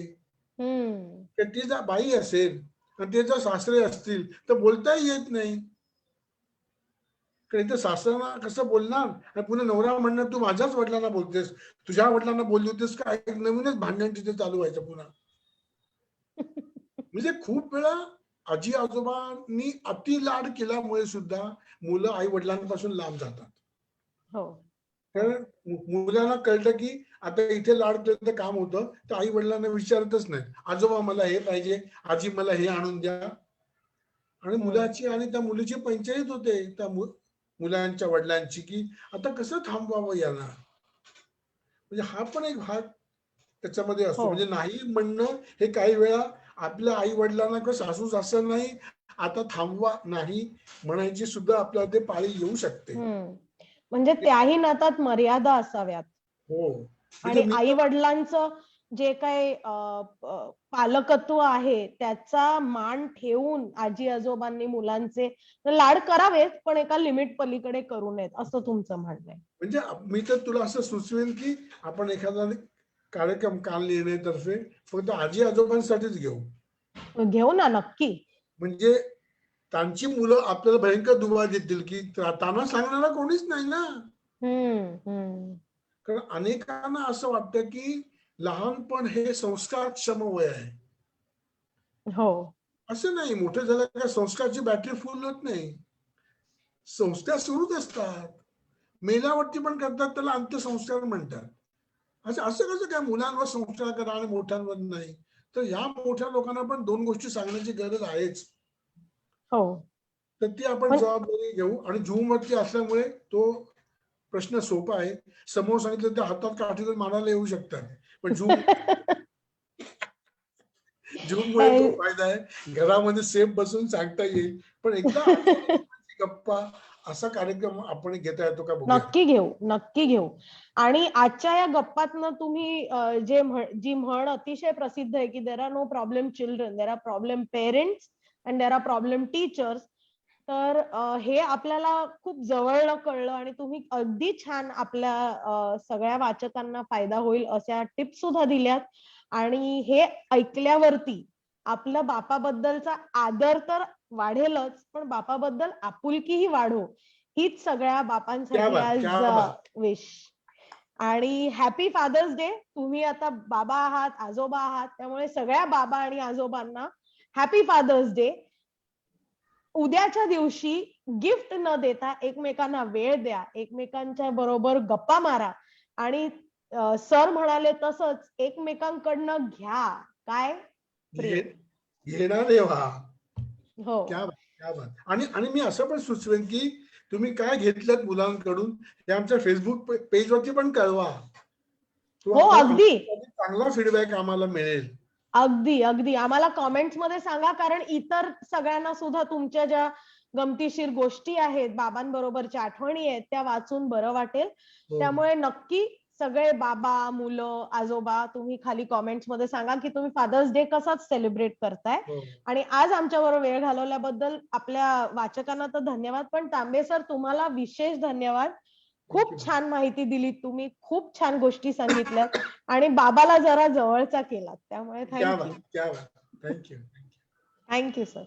B: तर ती जर बाई असेल आणि ते जर सासरे असतील तर बोलताही येत नाही. कारण इथे सासऱ्यांना कसं बोलणार आणि पुन्हा नवरा म्हणणार तू माझ्याच वडिलांना बोलतेस, तुझ्या वडिलांना बोलली होतीस का, एक नवीनच भांडण तिथे चालू व्हायचं पुन्हा. म्हणजे खूप वेळा आजी आजोबांनी अति लाड केल्यामुळे सुद्धा मुलं आई वडिलांपासून लांब जातात.
A: हो.
B: कारण मुलांना कळलं की आता इथे लाड केलं तर काम होतं, तर आई वडिलांना विचारतच नाही, आजोबा मला हे पाहिजे, आजी मला हे आणून द्या. आणि मुलाची आणि त्या मुलीची पंचायत होते त्या मुलांच्या वडिलांची की आता कसं थांबवावं याला. म्हणजे हा पण एक भाग त्याच्यामध्ये असतो. म्हणजे नाही म्हणणं हे काही वेळा आपल्या आई वडिलांना किंवा सासू सासऱ्यांनाही आता थांबवा नाही म्हणायची सुद्धा आपल्याला ते पाळी येऊ शकते.
A: म्हणजे त्याही नातात मर्यादा असाव्यात.
B: हो.
A: आणि आई वडिलांचं जे काही पालकत्व आहे त्याचा मान ठेवून आजी आजोबांनी मुलांचे लाड करावेत, पण एका लिमिट पलीकडे करू नयेत, असं तुमचं म्हणणं आहे.
B: म्हणजे मी तर तुला असं सुचवेन की आपण एखादा कार्यक्रम कान लिहिण्यातर्फे फक्त आजी आजोबांसाठीच
A: घेऊ ना, नक्की.
B: म्हणजे त्यांची मुलं आपल्याला भयंकर दुवा देतील की त्यांना सांगणारा कोणीच नाही ना. कारण अनेकांना असं वाटतं की लहानपण हे संस्कारक्षम वय आहे.
A: हो.
B: असं नाही मोठं झालं का संस्कारची बॅटरी फुल होत नाही. संस्कार सुरूच असतात. मेल्यावरती पण करतात, त्याला अंत्यसंस्कार म्हणतात. असं असं कसं काय मुलांवर संस्कार करा आणि मोठ्यांवर नाही? तर या मोठ्या लोकांना पण दोन गोष्टी सांगण्याची गरज आहेच.
A: हो.
B: तर ती आपण
A: पण
B: जबाबदारी घेऊ. आणि झूम वरती असल्यामुळे तो प्रश्न सोपा आहे. समोर सांगितलं त्या हातात काठी घेऊन मारायला येऊ शकतात. पण झूम मुळे तो फायदा आहे, घरामध्ये सेफ बसून सांगता येईल. पण एकदा गप्पा असा कार्यक्रम आपण घेता येतो का बघूया.
A: नक्की घेऊ, नक्की घेऊ. आणि आजच्या या गप्पातनं तुम्ही जी म्हण अतिशय प्रसिद्ध आहे की there are no problem children, there are problem parents and there are problem teachers. तर हे आपल्याला खूप जवळनं कळलं आणि तुम्ही अगदी छान आपल्या सगळ्या वाचकांना फायदा होईल अशा टिप्स सुद्धा दिल्यात. आणि हे ऐकल्यावरती आपल्या बापाबद्दलचा आदर तर वाढेलच, पण बापाबद्दल आपुलकीही वाढो, हीच सगळ्या
B: क्या
A: बापांसाठी
B: बात,
A: आज
B: क्या बात.
A: विश. आणि हॅपी फादर्स डे. तुम्ही आता बाबा आहात, आजोबा आहात, त्यामुळे सगळ्या बाबा आणि आजोबांना हॅपी फादर्स डे. उद्याच्या दिवशी गिफ्ट न देता एकमेकांना वेळ द्या, एकमेकांच्या बरोबर गप्पा मारा. आणि सर म्हणाले तसंच एकमेकांकडनं घ्या. काय? प्रेम.
B: घेणारे व्हा.
A: हो.
B: क्या बात, क्या बात. आणि आणि मी असं पण सुचवेन की तुम्ही काय घेतलं मुलांकडून हे आमच्या फेसबुक पेजवरती पण कळवा. तो
A: हो,
B: आपल्याला
A: अगदी
B: चांगला फीडबॅक आम्हाला मिळेल.
A: अगदी अगदी आम्हाला कॉमेंट्स मध्ये सांगा, कारण इतर सगळ्यांना सुद्धा तुमच्या ज्या गमतीशीर गोष्टी आहेत, बाबांबरोबरच्या आठवणी आहेत, त्या वाचून बरं वाटेल.
B: हो.
A: त्यामुळे नक्की सगळे बाबा, मुलं, आजोबा तुम्ही खाली कॉमेंट्स मध्ये सांगा की तुम्ही फादर्स डे कसाच सेलिब्रेट करताय.
B: हो.
A: आणि आज आमच्याबरोबर वेळ घालवल्याबद्दल आपल्या वाचकांना तर धन्यवाद, पण तांबे सर तुम्हाला विशेष धन्यवाद. खूप छान माहिती दिली तुम्ही, खूप छान गोष्टी सांगितल्यात आणि बाबाला जरा जवळचा केलात, त्यामुळे
B: क्या
A: थँक्यू.
B: बात, क्या बात. थँक्यू.
A: Thank you sir.